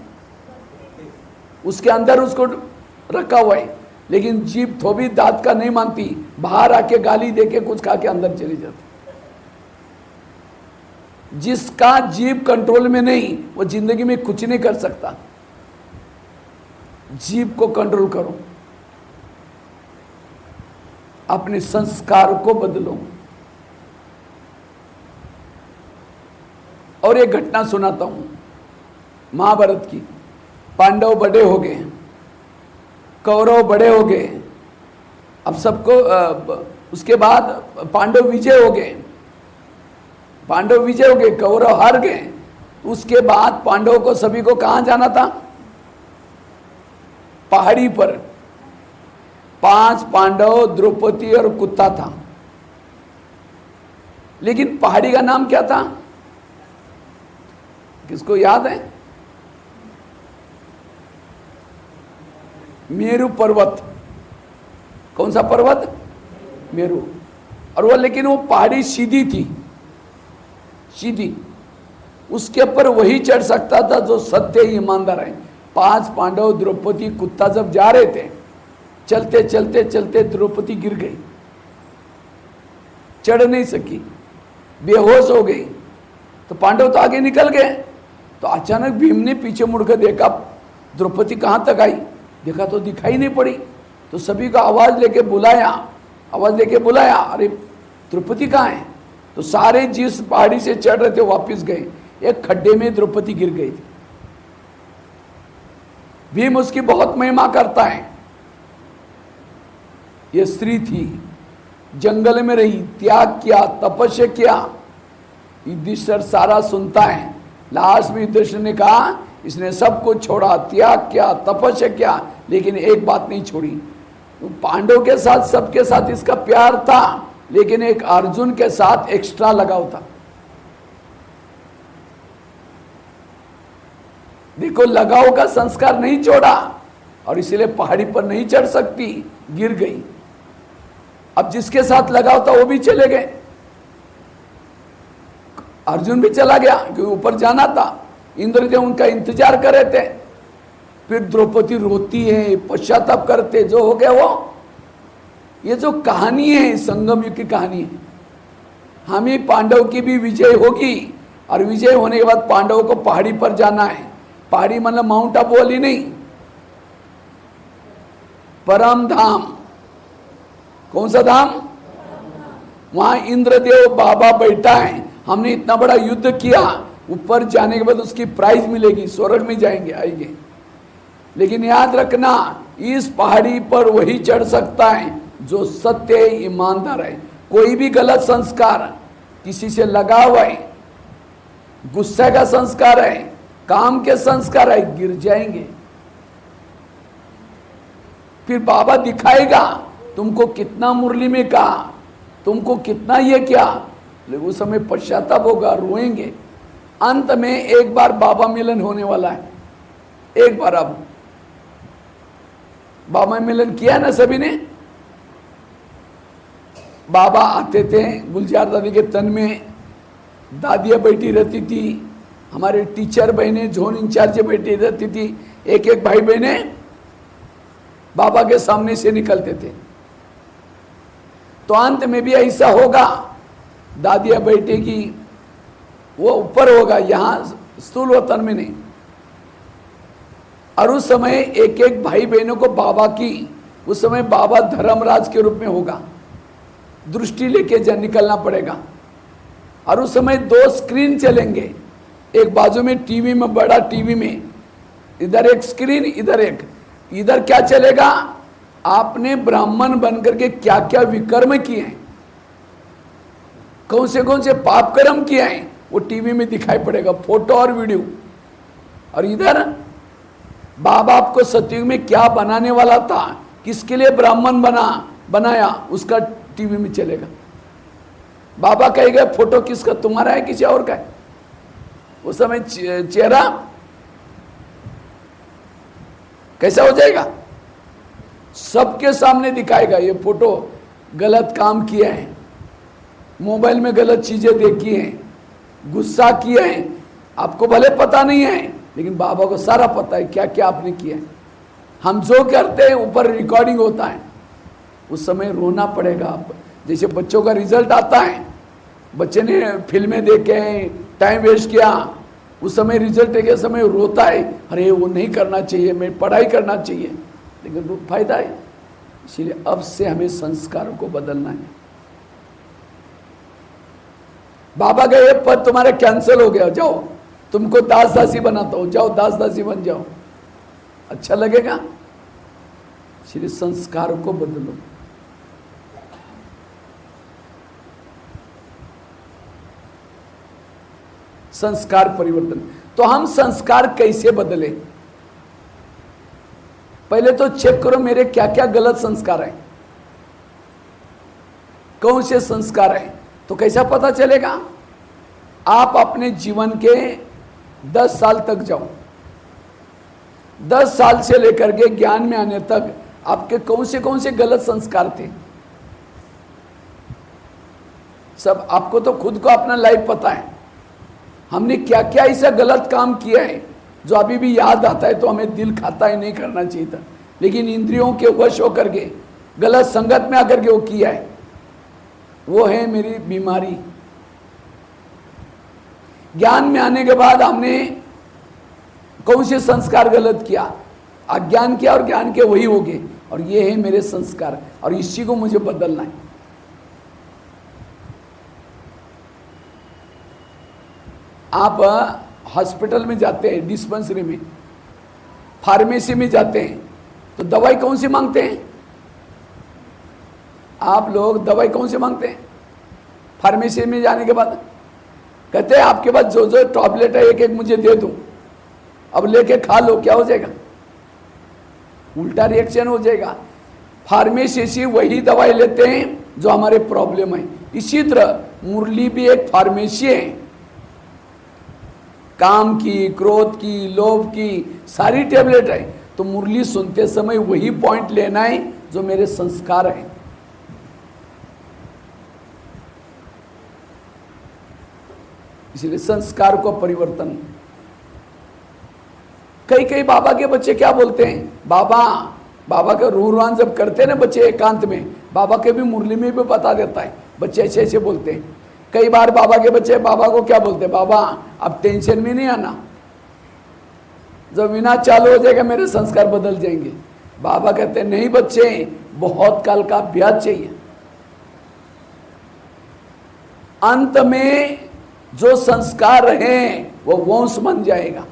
उसके अंदर उसको रखा हुआ है, लेकिन जीभ तो भी दांत का नहीं मानती, बाहर आके गाली देके कुछ खा के अंदर चली जाती। जिसका जीभ कंट्रोल में नहीं, वो जिंदगी में कुछ नहीं कर सकता। जीभ को कंट्रोल करो, अपने संस्कार को बदलो। और एक घटना सुनाता हूं महाभारत की। पांडव बड़े हो गए, कौरव बड़े हो गए, अब सबको उसके बाद पांडव विजय हो गए, पांडव विजय हो गए, कौरव हार गए। उसके बाद पांडवों को सभी को कहां जाना था? पहाड़ी पर। 5 पांडव, द्रौपदी और कुत्ता था। लेकिन पहाड़ी का नाम क्या था? किसको याद है? मेरु पर्वत। कौन सा पर्वत? मेरु। और वो, लेकिन वो पहाड़ी सीधी थी, सीधी। उसके ऊपर वही चढ़ सकता था जो सत्य ईमानदार है। 5 पांडव, द्रौपदी, कुत्ता जब जा रहे थे, चलते चलते चलते द्रौपदी गिर गई, चढ़ नहीं सकी, बेहोश हो गई। तो पांडव तो आगे निकल गए। तो अचानक भीम ने पीछे मुड़कर देखा, द्रौपदी कहाँ तक आई, देखा तो दिखाई नहीं पड़ी। तो सभी को आवाज लेके बुलाया, अरे द्रौपदी कहाँ है? तो सारे जिस पहाड़ी से चढ़ रहे थे वापस गए। एक खड्डे में द्रौपदी गिर गई थी। भीम उसकी बहुत महिमा करता है। ये स्त्री थी, जंगल में रही, त्याग किया, तपस्या किया। युधिष्ठिर सारा सुनता है। लास्ट में युधिष्ठिर ने कहा, इसने सब कुछ छोड़ा, त्याग किया, तपस्या किया, लेकिन एक बात नहीं छोड़ी। पांडव के साथ, सबके साथ इसका प्यार था, लेकिन एक अर्जुन के साथ एक्स्ट्रा लगाव था। देखो, लगाव का संस्कार नहीं छोड़ा और इसीलिए पहाड़ी पर नहीं चढ़ सकती, गिर गई। अब जिसके साथ लगाव था वो भी चले गए, अर्जुन भी चला गया क्योंकि ऊपर जाना था। इंद्रदेव उनका इंतजार कर रहे थे। फिर द्रौपदी रोती है, पश्चाताप करते, जो हो गया वो। ये जो कहानी है, संगम युग की कहानी है। हमें पांडव की भी विजय होगी और विजय होने के बाद पांडवों को पहाड़ी पर जाना है। पहाड़ी मतलब माउंट आबू वाली नहीं, परम धाम। कौन सा धाम? वहां इंद्रदेव बाबा बैठा है। हमने इतना बड़ा युद्ध किया, ऊपर जाने के बाद उसकी प्राइज मिलेगी, स्वर्ग में जाएंगे, आएंगे। लेकिन याद रखना, इस पहाड़ी पर वही चढ़ सकता है जो सत्य ईमानदार है। कोई भी गलत संस्कार, किसी से लगाव है, गुस्से का संस्कार है, काम के संस्कार है, गिर जाएंगे। फिर बाबा दिखाएगा तुमको कितना मुरली में कहा, तुमको कितना ये क्या, लेकिन उस समय पश्चाताप होगा, रोएंगे। अंत में एक बार बाबा मिलन होने वाला है, एक बार। अब बाबा मिलन किया ना सभी ने। बाबा आते थे, गुलजार दादी के तन में दादियाँ बैठी रहती थी, हमारे टीचर बहनें, जोन इंचार्ज बैठी रहती थी, एक एक भाई बहनें बाबा के सामने से निकलते थे। तो अंत में भी ऐसा होगा, दादियाँ बैठेगी, वो ऊपर होगा, यहाँ स्थूल वतन में नहीं। और उस समय एक एक भाई बहनों को बाबा की, उस समय बाबा धर्मराज के रूप में होगा, दृष्टि लेके निकलना पड़ेगा। और उस समय 2 स्क्रीन चलेंगे, एक बाजू में टीवी में, बड़ा टीवी में, इधर एक स्क्रीन, इधर एक। इधर क्या चलेगा? आपने ब्राह्मण बनकर के क्या क्या विकर्म किए हैं, कौन से पाप कर्म किए हैं, वो टीवी में दिखाई पड़ेगा, फोटो और वीडियो। और इधर बाबा आपको सतयुग में क्या बनाने वाला था, किसके लिए ब्राह्मण बनाया, उसका टीवी में चलेगा। बाबा कहेगा फोटो किसका, तुम्हारा है किसी और का है? उस समय चेहरा कैसा हो जाएगा? सबके सामने दिखाएगा, ये फोटो गलत काम किए हैं, मोबाइल में गलत चीजें देखी हैं, गुस्सा किए हैं, आपको भले पता नहीं है, लेकिन बाबा को सारा पता है क्या क्या आपने किया है। हम जो करते हैं ऊपर रिकॉर्डिंग होता है, उस समय रोना पड़ेगा। आप जैसे बच्चों का रिजल्ट आता है, बच्चे ने फिल्में देखे, टाइम वेस्ट किया, उस समय रिजल्ट के समय रोता है, अरे वो नहीं करना चाहिए, मैं पढ़ाई करना चाहिए, लेकिन फायदा है। इसलिए अब से हमें संस्कारों को बदलना है। बाबा का ये पद तुम्हारा कैंसिल हो गया, जाओ तुमको दास दासी बनाता हूं, जाओ दास दासी बन जाओ, अच्छा लगेगा? इसलिए संस्कारों को बदलो। संस्कार परिवर्तन। तो हम संस्कार कैसे बदले? पहले तो चेक करो मेरे क्या क्या गलत संस्कार हैं, कौन से संस्कार हैं। तो कैसा पता चलेगा? आप अपने जीवन के 10 साल तक जाओ, 10 साल से लेकर के ज्ञान में आने तक आपके कौन से गलत संस्कार थे। सब आपको तो खुद को अपना लाइफ पता है, हमने क्या क्या ऐसा गलत काम किया है जो अभी भी याद आता है तो हमें दिल खाता है, नहीं करना चाहिए था, लेकिन इंद्रियों के वश होकर के गलत संगत में आकर के वो किया है। वो है मेरी बीमारी। ज्ञान में आने के बाद हमने कौन से संस्कार गलत किया, अज्ञान किया और ज्ञान के वही हो गए, और ये है मेरे संस्कार, और इसी को मुझे बदलना है। आप हॉस्पिटल में जाते हैं, डिस्पेंसरी में, फार्मेसी में जाते हैं, तो दवाई कौन सी मांगते हैं? आप लोग दवाई कौन सी मांगते हैं? फार्मेसी में जाने के बाद कहते हैं आपके पास जो जो टैबलेट है एक एक मुझे दे दूं, अब लेके खा लो, क्या हो जाएगा? उल्टा रिएक्शन हो जाएगा। फार्मेसी से वही दवाई लेते हैं जो हमारे प्रॉब्लम है। इसी तरह मुरली भी एक फार्मेसी है, काम की, क्रोध की, लोभ की सारी टेबलेट है। तो मुरली सुनते समय वही पॉइंट लेना है जो मेरे संस्कार हैं। इसलिए संस्कार को परिवर्तन। कई कई बाबा के बच्चे क्या बोलते हैं, बाबा का रूहरान जब करते हैं ना बच्चे एकांत में, बाबा के भी मुरली में भी बता देता है, बच्चे ऐसे ऐसे बोलते हैं। कई बार बाबा के बच्चे बाबा को क्या बोलते हैं, बाबा अब टेंशन में नहीं आना, जब विनाश चालू हो जाएगा मेरे संस्कार बदल जाएंगे। बाबा कहते हैं नहीं बच्चे, बहुत काल का अभ्यास चाहिए, अंत में जो संस्कार हैं वो वंश बन जाएगा।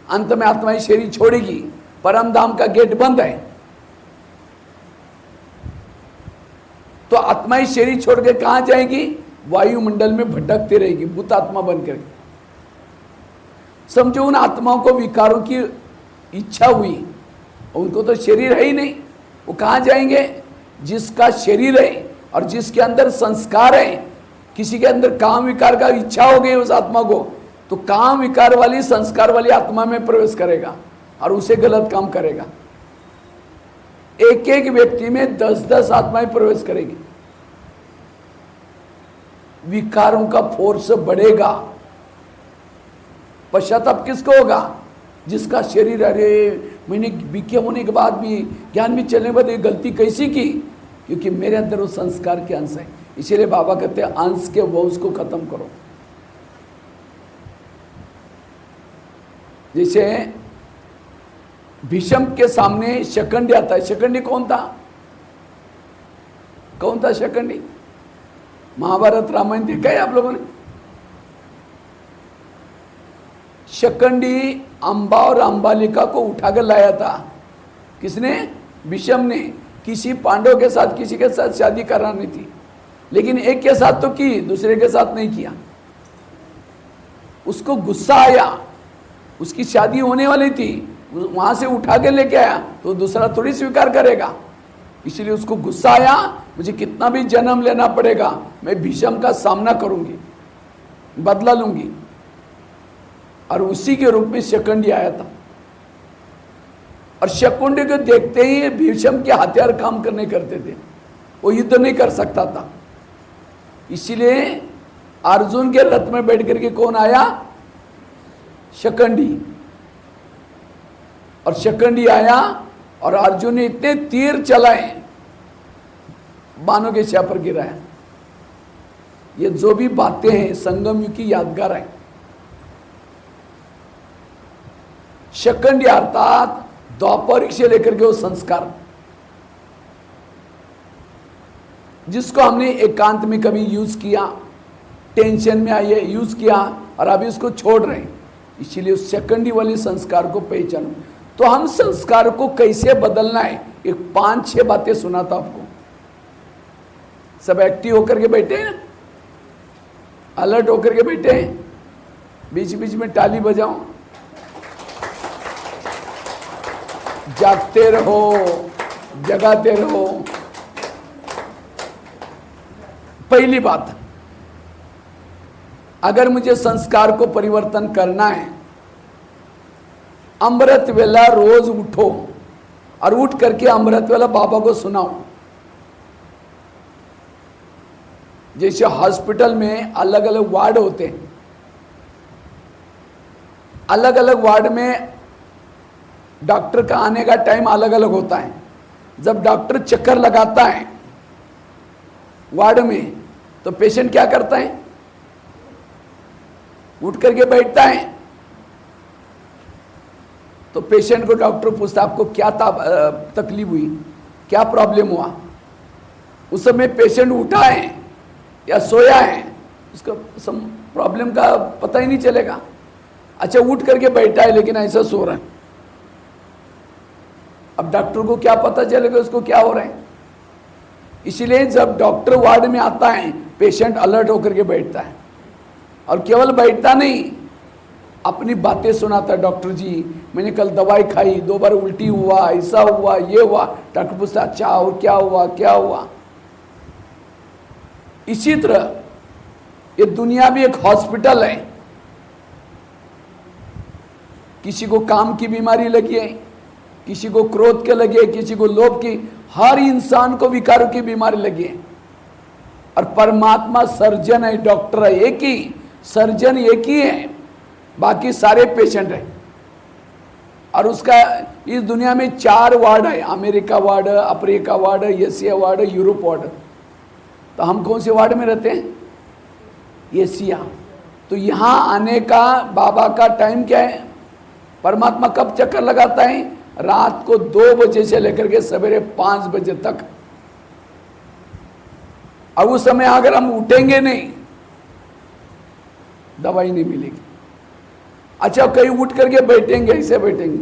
अंत में आत्मा ही शरीर छोड़ेगी, परम धाम का गेट बंद है, तो आत्मा ही शरीर छोड़ के कहां जाएगी? वायुमंडल में भटकती रहेगी भूत आत्मा बनकर। समझो उन आत्माओं को विकारों की इच्छा हुई, उनको तो शरीर है ही नहीं, वो कहां जाएंगे? जिसका शरीर है और जिसके अंदर संस्कार है, किसी के अंदर काम विकार का इच्छा हो गई उस आत्मा को, तो काम विकार वाली संस्कार वाली आत्मा में प्रवेश करेगा और उसे गलत काम करेगा। एक एक व्यक्ति में 10-10 आत्माएं प्रवेश करेगी, विकारों का फोर्स बढ़ेगा। पश्चाताप किसको होगा? जिसका शरीर, अरे मैंने बीके होने के बाद भी, ज्ञान में चलने के बाद ये गलती कैसी की? क्योंकि मेरे अंदर वो संस्कार के अंश है। इसीलिए बाबा कहते हैं अंश के वंश को खत्म करो। जैसे भीष्म के सामने शकंडी आता है। शकंडी कौन था? कौन था शकंडी? महाभारत रामायण देखा है आप लोगों ने? शकंडी अंबा और अंबालिका को उठाकर लाया था। किसने? भीष्म ने। किसी पांडव के साथ, किसी के साथ शादी करानी थी, लेकिन एक के साथ तो की, दूसरे के साथ नहीं किया। उसको गुस्सा आया, उसकी शादी होने वाली थी, वहां से उठा के लेके आया, तो दूसरा थोड़ी स्वीकार करेगा। इसलिए उसको गुस्सा आया, मुझे कितना भी जन्म लेना पड़ेगा, मैं भीष्म का सामना करूंगी, बदला लूंगी। और उसी के रूप में शकंडी आया था। और शकंडी को देखते ही भीष्म के हथियार काम करने करते थे, वो युद्ध नहीं कर सकता था। इसीलिए अर्जुन के रथ में बैठ करके कौन आया? शकंडी। और शकंडी आया और अर्जुन ने इतने तीर चलाए, बाणों के छापर गिराया। ये जो भी बातें हैं संगम युग की यादगार है। शकंडी अर्थात द्वापरिक से लेकर के वो संस्कार जिसको हमने एकांत में कभी यूज किया, टेंशन में आइए यूज किया और अभी उसको छोड़ रहे हैं, इसीलिए उस सेकंडी वाली संस्कार को पहचानो। तो हम संस्कार को कैसे बदलना है, एक 5-6 बातें सुनाता आपको। सब एक्टिव होकर के बैठे हैं, अलर्ट होकर के बैठे हैं, बीच बीच में ताली बजाओ, जागते रहो, जगाते रहो। पहली बात, अगर मुझे संस्कार को परिवर्तन करना है, अमृत वेला रोज उठो और उठ करके अमृत वेला बाबा को सुनाओ। जैसे हॉस्पिटल में अलग अलग वार्ड होते हैं, अलग अलग वार्ड में डॉक्टर का आने का टाइम अलग अलग होता है। जब डॉक्टर चक्कर लगाता है वार्ड में तो पेशेंट क्या करता है, उठ करके बैठता है। तो पेशेंट को डॉक्टर पूछता आपको क्या तकलीफ हुई, क्या प्रॉब्लम हुआ। उस समय पेशेंट उठा है या सोया है, उसका प्रॉब्लम का पता ही नहीं चलेगा। अच्छा, उठ करके बैठा है लेकिन ऐसा सो रहा है, अब डॉक्टर को क्या पता चलेगा उसको क्या हो रहा है। इसलिए जब डॉक्टर वार्ड में आता है, पेशेंट अलर्ट होकर के बैठता है, और केवल बैठता नहीं, अपनी बातें सुनाता है। डॉक्टर जी, मैंने कल दवाई खाई, 2 बार उल्टी हुआ, ऐसा हुआ, ये हुआ। डॉक्टर पूछता अच्छा और क्या हुआ, क्या हुआ। इसी तरह ये दुनिया भी एक हॉस्पिटल है। किसी को काम की बीमारी लगी है, किसी को क्रोध के लगे, किसी को लोभ की, हर इंसान को विकारों की बीमारी लगी है। और परमात्मा सर्जन है, डॉक्टर है एक ही, सर्जन एक ही है, बाकी सारे पेशेंट हैं। और उसका इस दुनिया में 4 वार्ड है, America ward, Africa ward, Asia ward, Europe ward. तो हम कौन से वार्ड में रहते हैं, एशिया। तो यहाँ आने का बाबा का टाइम क्या है, परमात्मा कब चक्कर लगाता है, रात को 2 बजे से लेकर के सवेरे 5 बजे तक। अब उस समय अगर हम उठेंगे नहीं, दवाई नहीं मिलेगी। अच्छा, कहीं उठ करके बैठेंगे, ऐसे बैठेंगे,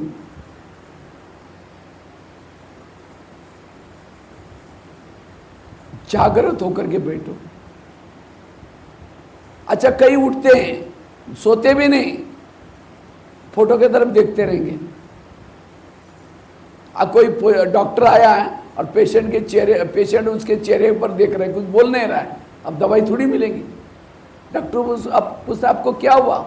जागृत होकर के बैठो। अच्छा, कई उठते हैं, सोते भी नहीं, फोटो की तरफ देखते रहेंगे। अब कोई डॉक्टर आया है और पेशेंट उसके चेहरे पर देख रहे हैं, कुछ बोल नहीं रहा है, अब दवाई थोड़ी मिलेगी। डॉक्टर पूछता आपको क्या हुआ।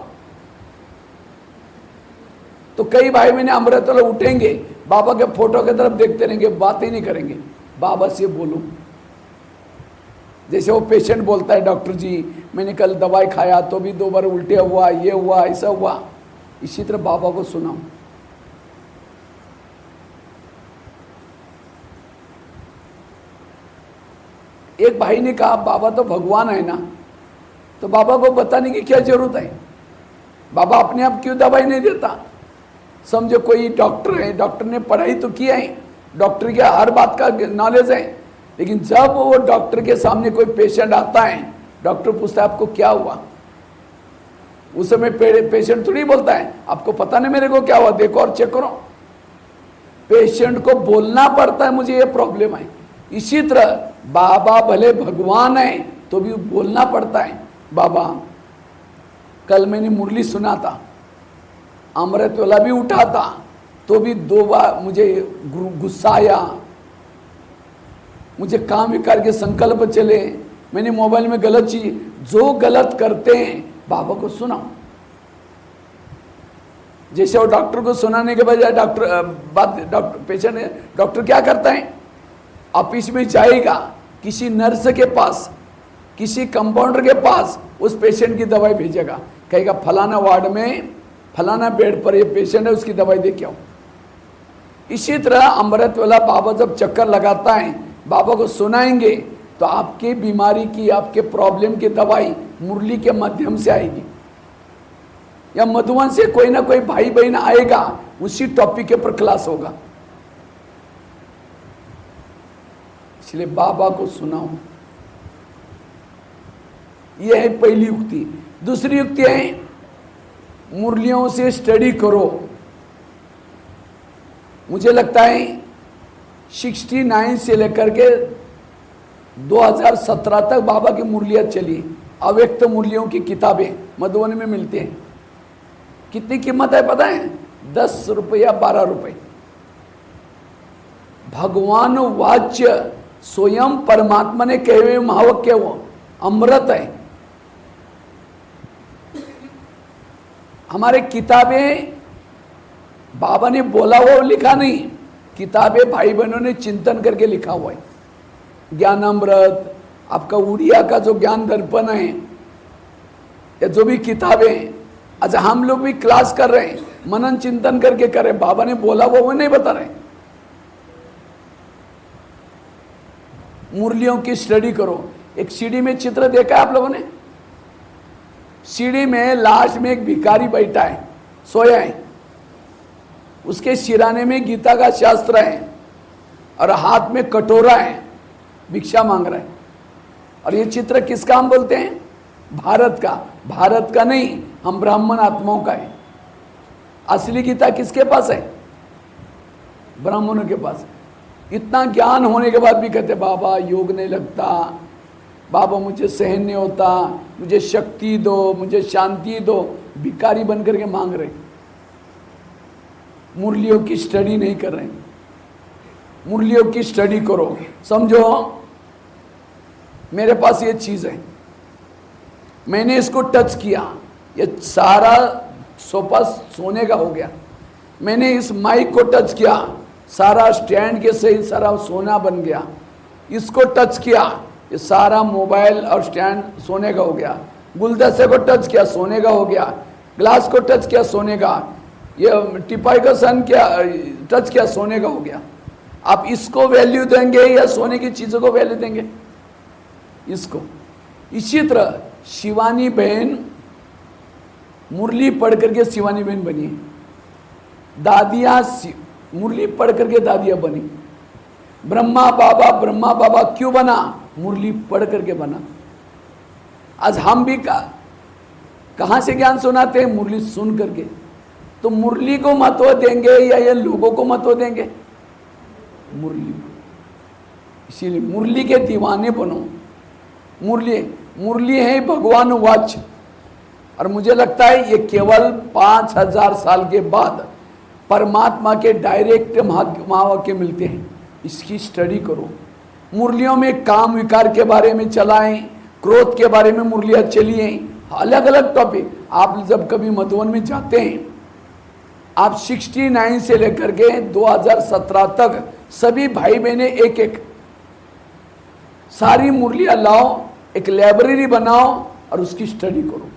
तो कई भाई मैंने अमृत वाले उठेंगे, बाबा के फोटो की तरफ देखते रहेंगे, बात ही नहीं करेंगे। बाबा से बोलो, जैसे वो पेशेंट बोलता है डॉक्टर जी मैंने कल दवाई खाया तो भी 2 बार उल्टे हुआ, ये हुआ, ऐसा हुआ। इसी तरह बाबा को सुनाओ। एक भाई ने कहा बाबा तो भगवान है ना, तो बाबा को बताने की क्या जरूरत है, बाबा अपने आप क्यों दवाई नहीं देता। समझो कोई डॉक्टर है, डॉक्टर ने पढ़ाई तो किया है, डॉक्टर के हर बात का नॉलेज है, लेकिन जब वो डॉक्टर के सामने कोई पेशेंट आता है, डॉक्टर पूछता है आपको क्या हुआ। उस समय पेशेंट थोड़ी बोलता है आपको पता नहीं मेरे को क्या हुआ, देखो और चेक करो। पेशेंट को बोलना पड़ता है मुझे ये प्रॉब्लम है। इसी तरह बाबा भले भगवान है तो भी बोलना पड़ता है। बाबा कल मैंने मुरली सुना था, अमृत वाला भी उठा था, तो भी 2 बार मुझे गुस्सा आया, मुझे काम ही करके संकल्प चले, मैंने मोबाइल में गलत चीज, जो गलत करते हैं बाबा को सुनाओ। जैसे वो डॉक्टर को सुनाने के बजाय डॉक्टर क्या करता है, ऑफिस में जाएगा, किसी नर्स के पास, किसी कंपाउंडर के पास उस पेशेंट की दवाई भेजेगा, कहेगा फलाना वार्ड में फलाना बेड पर ये पेशेंट है, उसकी दवाई दे के आओ। इसी तरह अमृत वाला बाबा जब चक्कर लगाता है, बाबा को सुनाएंगे तो आपकी बीमारी की, आपके प्रॉब्लम की दवाई मुरली के माध्यम से आएगी। या मधुबन से कोई ना कोई भाई बहन आएगा, उसी टॉपिक के ऊपर क्लास होगा। इसलिए बाबा को सुनाओ। यह है पहली युक्ति। दूसरी युक्ति है मुरलियों से स्टडी करो। मुझे लगता है 69 से लेकर के 2017 तक बाबा की मुरलियाँ चली। अव्यक्त मुरलियों की किताबें मधुबनी में मिलती हैं। कितनी कीमत है पता है? 10 रुपया 12 रुपये। भगवान वाच्य स्वयं परमात्मा ने कहे हुए महावाक्य वो अमृत है। हमारे किताबें बाबा ने बोला हुआ लिखा नहीं, किताबें भाई बहनों ने चिंतन करके लिखा हुआ है। ज्ञानामृत, आपका उड़िया का जो ज्ञान दर्पण है, या जो भी किताबें, अच्छा हम लोग भी क्लास कर रहे हैं, मनन चिंतन करके कर रहे हैं। बाबा ने बोला वो नहीं बता रहे। मुरलियों की स्टडी करो। एक सीढ़ी में चित्र देखा है आप लोगों ने? सीढ़ी में लास्ट में एक भिखारी बैठा है, सोया है। उसके सिराने में गीता का शास्त्र है और हाथ में कटोरा है, भिक्षा मांग रहा है। और ये चित्र किसका हम बोलते हैं? भारत का। भारत का नहीं, हम ब्राह्मण आत्माओं का है। असली गीता किसके पास है? ब्राह्मणों के पास। इतना ज्ञान होने के बाद भी कहते बाबा योग नहीं लगता, बाबा मुझे सहन नहीं होता, मुझे शक्ति दो, मुझे शांति दो। भिखारी बन करके मांग रहे, मुरलियों की स्टडी नहीं कर रहे। मुरलियों की स्टडी करो। समझो, मेरे पास ये चीज़ है, मैंने इसको टच किया, ये सारा सोफा सोने का हो गया। मैंने इस माइक को टच किया, सारा स्टैंड के सही सारा सोना बन गया। इसको टच किया, ये सारा मोबाइल और स्टैंड सोने का हो गया। गुलदस्ते को टच किया, सोने का हो गया। ग्लास को टच किया, सोने का। ये टिपाई का सन किया, टच किया, सोने का हो गया। आप इसको वैल्यू देंगे या सोने की चीज़ों को वैल्यू देंगे? इसको। इसी तरह शिवानी बहन मुरली पढ़ करके शिवानी बहन बनी, दादियाँ मुरली पढ़ करके दादियाँ बनी। ब्रह्मा बाबा क्यों बना? मुरली पढ़ करके बना। आज हम भी कहाँ से ज्ञान सुनाते हैं? मुरली सुन करके। तो मुरली को महत्व देंगे या ये लोगों को महत्व देंगे? मुरली। इसीलिए मुरली के दीवाने बनो। मुरली है भगवान वाच। और मुझे लगता है ये केवल 5000 साल के बाद परमात्मा के डायरेक्ट महावाक्य मिलते हैं। इसकी स्टडी करो। मुरलियों में काम विकार के बारे में चलाएं, क्रोध के बारे में मुरलियाँ चली हैं, अलग अलग टॉपिक। आप जब कभी मधुबन में जाते हैं, आप 69 से लेकर के 2017 तक सभी भाई बहनें एक एक सारी मुरलियाँ लाओ, एक लाइब्रेरी बनाओ और उसकी स्टडी करो।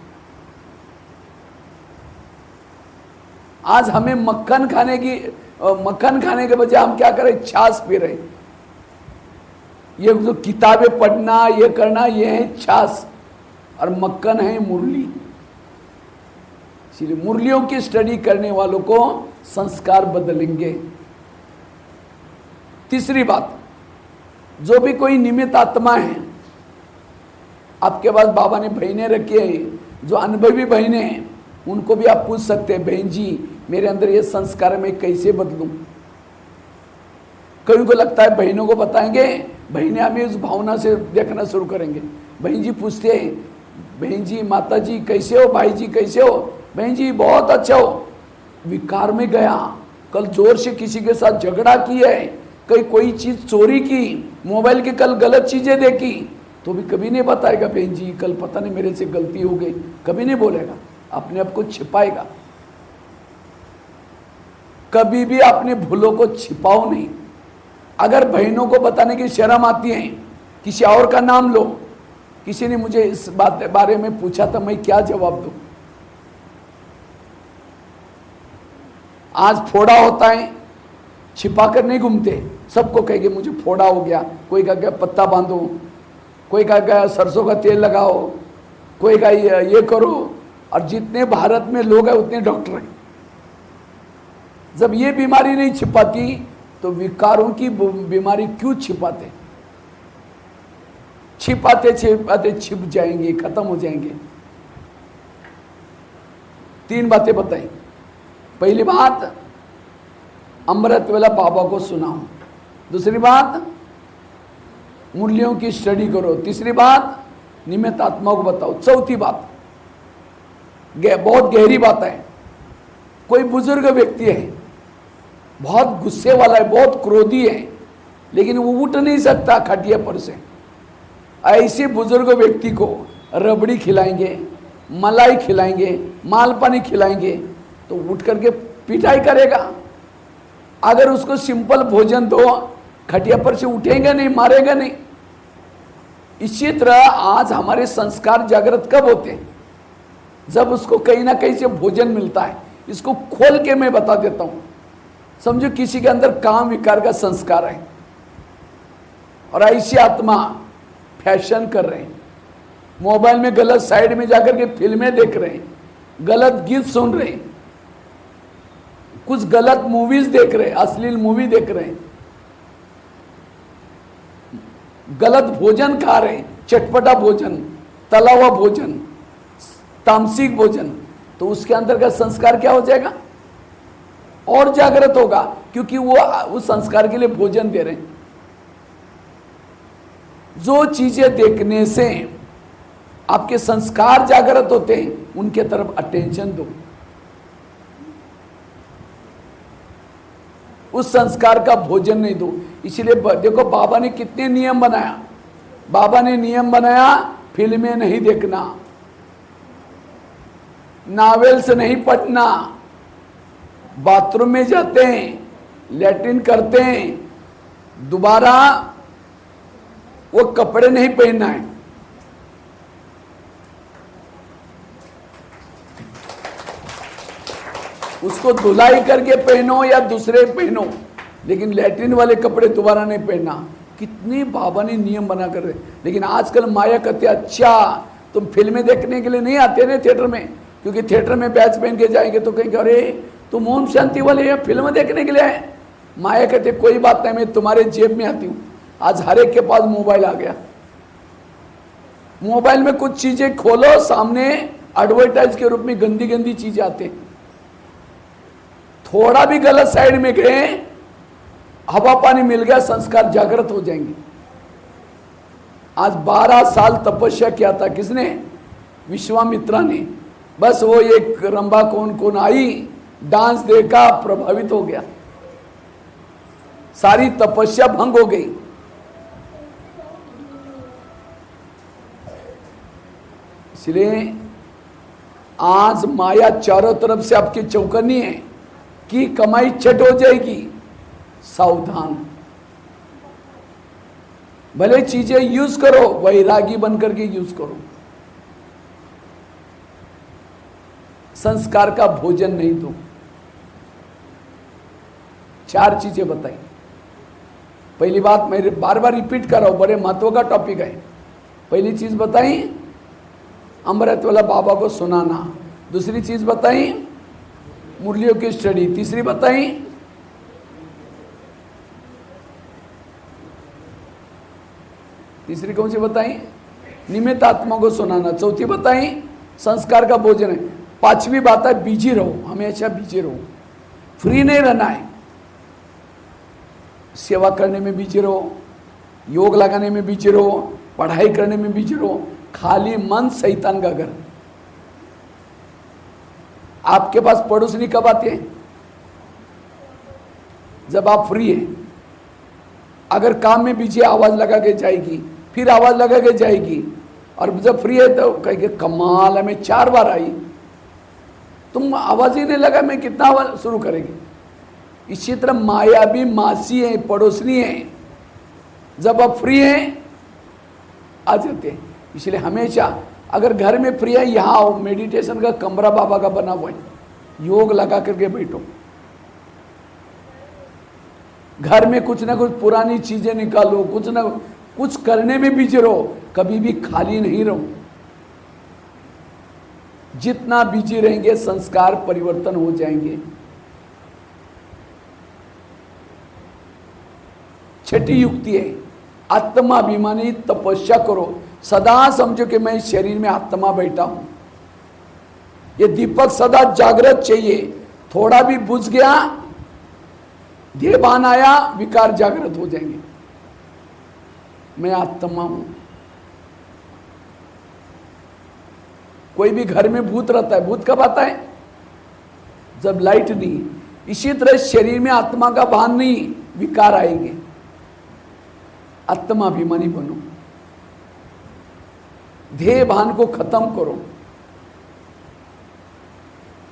आज हमें मक्खन खाने के बजाय हम क्या करें? छाछ पी रहे। ये जो किताबें पढ़ना, ये करना, ये है छाछ, और मक्खन है मुरली। इसलिए मुरलियों की स्टडी करने वालों को संस्कार बदलेंगे। तीसरी बात, जो भी कोई निमित्त आत्मा है, आपके पास बाबा ने बहनें रखी है, जो अनुभवी बहनें हैं, उनको भी आप पूछ सकते हैं, बहन जी मेरे अंदर ये संस्कार मैं कैसे बदलूं? कई को लगता है बहनों को बताएंगे, बहनें हमें उस भावना से देखना शुरू करेंगे। बहन जी पूछते हैं, बहन जी माता जी कैसे हो, भाई जी कैसे हो? बहन जी बहुत अच्छा हो। विकार में गया, कल जोर से किसी के साथ झगड़ा किया है, कोई चीज़ चोरी की, मोबाइल की कल गलत चीज़ें देखी, तो भी कभी नहीं बताएगा बहन जी कल पता नहीं मेरे से गलती हो गई, कभी नहीं बोलेगा, अपने आप को छिपाएगा। कभी भी अपने भूलों को छिपाओ नहीं। अगर बहनों को बताने की शर्म आती है, किसी और का नाम लो। किसी ने मुझे इस बारे में पूछा था, मैं क्या जवाब दूं? आज फोड़ा होता है, छिपा कर नहीं घूमते, सबको कहेंगे मुझे फोड़ा हो गया। कोई कहेगा पत्ता बांधो, कोई कहेगा सरसों का तेल लगाओ, कोई कहेगा ये करो, और जितने भारत में लोग हैं उतने डॉक्टर हैं। जब ये बीमारी नहीं छिपाती तो विकारों की बीमारी क्यों छिपाते? छिपाते छिपाते छिप जाएंगे, खत्म हो जाएंगे। 3 बातें बताई। पहली बात, अमृत वेला बाबा को सुनाओ। दूसरी बात, मूल्यों की स्टडी करो। तीसरी बात, निमित्त आत्मा को बताओ। चौथी बात, बहुत गहरी बात है। कोई बुजुर्ग व्यक्ति है, बहुत गुस्से वाला है, बहुत क्रोधी है, लेकिन वो उठ नहीं सकता खटिया पर से। ऐसे बुजुर्ग व्यक्ति को रबड़ी खिलाएंगे, मलाई खिलाएंगे, मालपानी खिलाएंगे तो उठ करके पिटाई करेगा। अगर उसको सिंपल भोजन दो, खटिया पर से उठेगा नहीं, मारेगा नहीं। इसी तरह आज हमारे संस्कार जागृत कब होते हैं? जब उसको कहीं ना कहीं से भोजन मिलता है। इसको खोल के मैं बता देता हूं। समझो किसी के अंदर काम विकार का संस्कार है और ऐसी आत्मा फैशन कर रहे हैं, मोबाइल में गलत साइड में जाकर के फिल्में देख रहे हैं, गलत गीत सुन रहे हैं, कुछ गलत मूवीज देख रहे हैं, अश्लील मूवी देख रहे हैं, गलत भोजन खा रहे हैं, चटपटा भोजन, तला हुआ भोजन, तामसिक भोजन, तो उसके अंदर का संस्कार क्या हो जाएगा? और जागृत होगा, क्योंकि वो उस संस्कार के लिए भोजन दे रहे हैं। जो चीजें देखने से आपके संस्कार जागृत होते हैं उनके तरफ अटेंशन दो। उस संस्कार का भोजन नहीं दो। इसलिए देखो बाबा ने कितने नियम बनाया। बाबा ने नियम बनाया, फिल्में नहीं देखना, नॉवेल्स नहीं पढ़ना, बाथरूम में जाते हैं, लैट्रिन करते हैं, दोबारा वो कपड़े नहीं पहनना है। उसको धुलाई करके पहनो या दूसरे पहनो, लेकिन लैट्रिन वाले कपड़े दोबारा नहीं पहनना। कितनी बाबा ने नियम बना कर रहे। लेकिन आजकल माया कहते अच्छा तुम फिल्में देखने के लिए नहीं आते ना थिएटर में, क्योंकि थिएटर में बैच पहन के जाएंगे तो कहेंगे अरे तुम ओम शांति वाले या फिल्म देखने के लिए आए। माया कहते कोई बात नहीं, मैं तुम्हारे जेब में आती हूँ। आज हर एक के पास मोबाइल आ गया। मोबाइल में कुछ चीजें खोलो, सामने एडवर्टाइज के रूप में गंदी गंदी चीजें आते हैं। थोड़ा भी गलत साइड में गए, हवा पानी मिल गया, संस्कार जागृत हो जाएंगे। आज 12 साल तपस्या किया था किसने? विश्वामित्रा ने। बस वो एक रंभा कौन कौन आई, डांस देखा, प्रभावित हो गया, सारी तपस्या भंग हो गई। इसलिए आज माया चारों तरफ से आपकी चौकन्नी है कि कमाई चट हो जाएगी। सावधान, भले चीजें यूज करो, वैरागी बनकर के यूज करो। संस्कार का भोजन नहीं दो। 4 चीजें बताई। पहली बात मैं बार बार रिपीट कर रहा हूं, बड़े महत्व का टॉपिक है। पहली चीज बताई अमृत वाला बाबा को सुनाना। दूसरी चीज बताई मूल्यों की स्टडी। तीसरी बताई तीसरी कौन सी बताई? निमित्त आत्मा को सुनाना। चौथी बताई संस्कार का भोजन है। 5वीं बात है बिजी रहो, हमेशा बिजी रहो, फ्री नहीं रहना है। सेवा करने में बिजी रहो, योग लगाने में बिजी रहो, पढ़ाई करने में बिजी रहो। खाली मन शैतान का घर। आपके पास पड़ोसनी कब आते हैं? जब आप फ्री हैं। अगर काम में बिजी आवाज लगा के जाएगी, फिर आवाज लगा के जाएगी, और जब फ्री है तो कहेंगे कमाल है, मैं 4 बार आई, तुम आवाज ही नहीं लगा, मैं कितना आवाज शुरू करेंगे। इसी तरह माया भी मासी है, पड़ोसनी है। जब आप फ्री हैं आ जाते हैं। इसलिए हमेशा अगर घर में फ्री है, यहाँ आओ, मेडिटेशन का कमरा बाबा का बना हुआ है, योग लगा करके बैठो। घर में कुछ ना कुछ पुरानी चीजें निकालो, कुछ ना कुछ करने में बिजी रहो, कभी भी खाली नहीं रहो। जितना बिजी रहेंगे संस्कार परिवर्तन हो जाएंगे। छठी युक्ति है, आत्माभिमानी तपस्या करो। सदा समझो कि मैं इस शरीर में आत्मा बैठा हूं। ये दीपक सदा जागृत चाहिए। थोड़ा भी बुझ गया, देहभान आया, विकार जागृत हो जाएंगे। मैं आत्मा हूं। कोई भी घर में भूत रहता है, भूत कब आता है? जब लाइट नहीं। इसी तरह शरीर में आत्मा का भान नहीं, विकार आएंगे। आत्माभिमानी बनो, ध्येय भान को खत्म करो।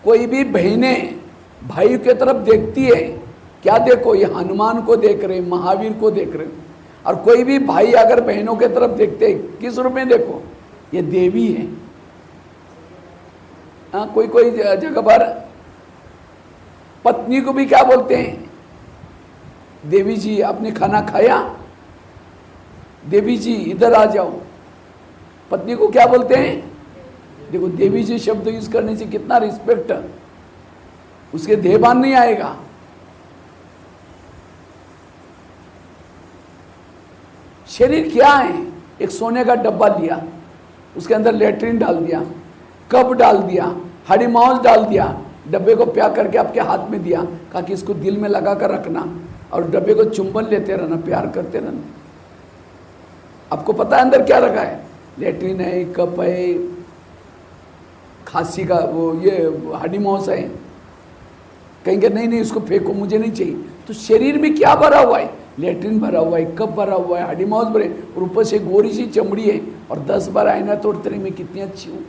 कोई भी बहनें भाई की तरफ देखती है, क्या देखो? ये हनुमान को देख रहे, महावीर को देख रहे। और कोई भी भाई अगर बहनों की तरफ देखते हैं, किस रूप में देखो? ये देवी है। कोई कोई जगह पर पत्नी को भी क्या बोलते हैं? देवी जी आपने खाना खाया? देवी जी इधर आ जाओ। पत्नी को क्या बोलते हैं? देखो, देवी जी शब्द यूज करने से कितना रिस्पेक्ट, उसके देहभान नहीं आएगा। शरीर क्या है? एक सोने का डब्बा लिया, उसके अंदर लेट्रिन डाल दिया, कप डाल दिया, हरी माउस डाल दिया, डब्बे को प्याक करके आपके हाथ में दिया, कहा कि इसको दिल में लगा कर रखना और डब्बे को चुंबन लेते रहना, प्यार करते रहना। आपको पता है अंदर क्या रखा है? लेट्रिन है, कप है, खांसी का वो ये हड्डी मांस है। कहेंगे नहीं नहीं इसको फेंको, मुझे नहीं चाहिए। तो शरीर में क्या भरा हुआ है? लेट्रिन भरा हुआ है, कप भरा हुआ है, हड्डी मांस भरे, और ऊपर से गोरी सी चमड़ी है, और 10 बार आईना तोड़ते रहे, मैं कितनी अच्छी हूँ।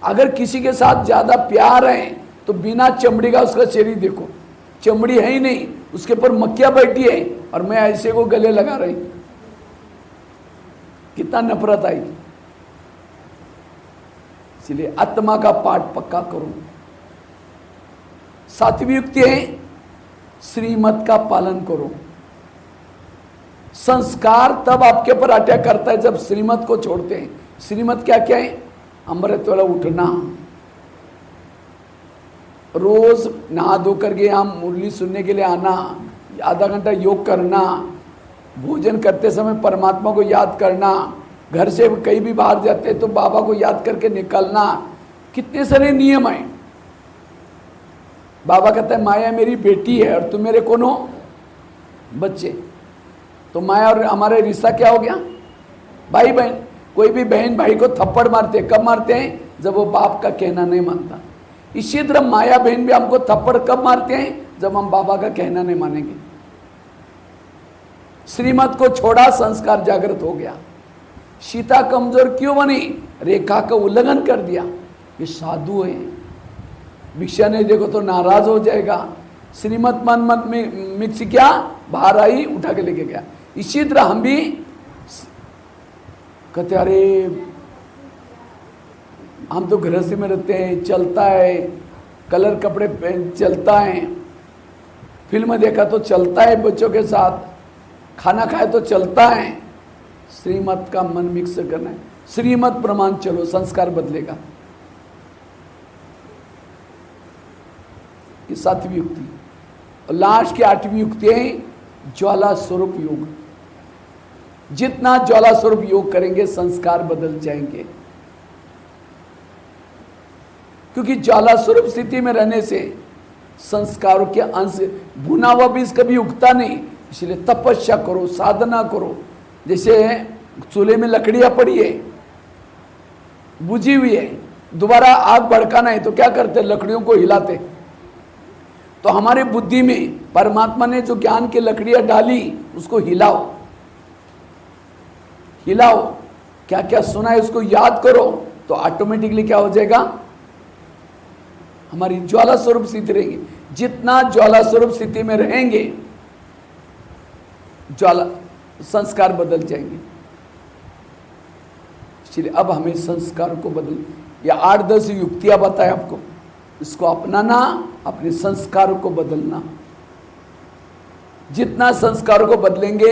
अगर किसी के साथ ज्यादा प्यार है तो बिना चमड़ी का उसका शरीर देखो, चमड़ी है ही नहीं, उसके ऊपर मक्खियां बैठी है, और मैं ऐसे को गले लगा रही, कितना नफरत आई। इसलिए आत्मा का पाठ पक्का करो। 7वीं युक्ति है, श्रीमत का पालन करो। संस्कार तब आपके पर अटैक करता है जब श्रीमत को छोड़ते हैं। श्रीमत क्या क्या है? अमृत वाला उठना, रोज नहा धो करके यहाँ मुरली सुनने के लिए आना, आधा घंटा योग करना, भोजन करते समय परमात्मा को याद करना, घर से कहीं भी बाहर जाते तो बाबा को याद करके निकलना। कितने सारे नियम हैं। बाबा कहता है माया मेरी बेटी है और तुम मेरे कौन हो? बच्चे। तो माया और हमारे रिश्ता क्या हो गया? भाई बहन। कोई भी बहन भाई को थप्पड़ मारते, कब मारते हैं? जब वो बाप का कहना नहीं मानता। इसी तरह माया बहन भी हमको थप्पड़ कब मारते हैं? जब हम बाबा का कहना नहीं मानेंगे। श्रीमत को छोड़ा, संस्कार जागृत हो गया। सीता कमजोर क्यों बनी? रेखा का उल्लंघन कर दिया। ये साधु है, भिक्षा नहीं देखो तो नाराज हो जाएगा। श्रीमत मन मत में मिक्स किया, बाहर आई, उठा के लेके गया। इसी तरह हम भी कहते अरे हम तो गृहस्थी में रहते हैं, चलता है, कलर कपड़े पहन चलता है, फिल्म देखा तो चलता है, बच्चों के साथ खाना खाए तो चलता है। श्रीमत का मन मिक्स करना है। श्रीमत प्रमाण चलो, संस्कार बदलेगा। ये 7वीं युक्ति। और लास्ट की 8वीं युक्ति है ज्वाला स्वरूप योग। जितना ज्वाला स्वरूप योग करेंगे संस्कार बदल जाएंगे, क्योंकि ज्वाला स्वरूप स्थिति में रहने से संस्कारों के अंश भुना हुआ बीज कभी उगता नहीं। इसलिए तपस्या करो, साधना करो। जैसे चूल्हे में लकड़ियां पड़ी है, बुझी हुई है, दोबारा आग भड़काना है तो क्या करते? लकड़ियों को हिलाते। तो हमारे बुद्धि में परमात्मा ने जो ज्ञान की लकड़ियां डाली उसको हिलाओ, हिलाओ। क्या क्या सुना है उसको याद करो, तो ऑटोमेटिकली क्या हो जाएगा? हमारी ज्वाला स्वरूप स्थिति रहेगी। जितना ज्वाला स्वरूप स्थिति में रहेंगे, ज्वाला संस्कार बदल जाएंगे। इसलिए अब हमें संस्कार को बदल, या 8-10 युक्तियां बताए आपको, इसको अपनाना, अपने संस्कारों को बदलना। जितना संस्कारों को बदलेंगे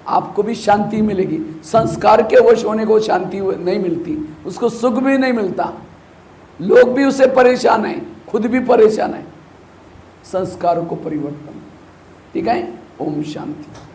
आपको भी शांति मिलेगी। संस्कार के वश होने को शांति नहीं मिलती, उसको सुख भी नहीं मिलता। लोग भी उससे परेशान हैं, खुद भी परेशान है। संस्कारों को परिवर्तन। ठीक है, ओम शांति।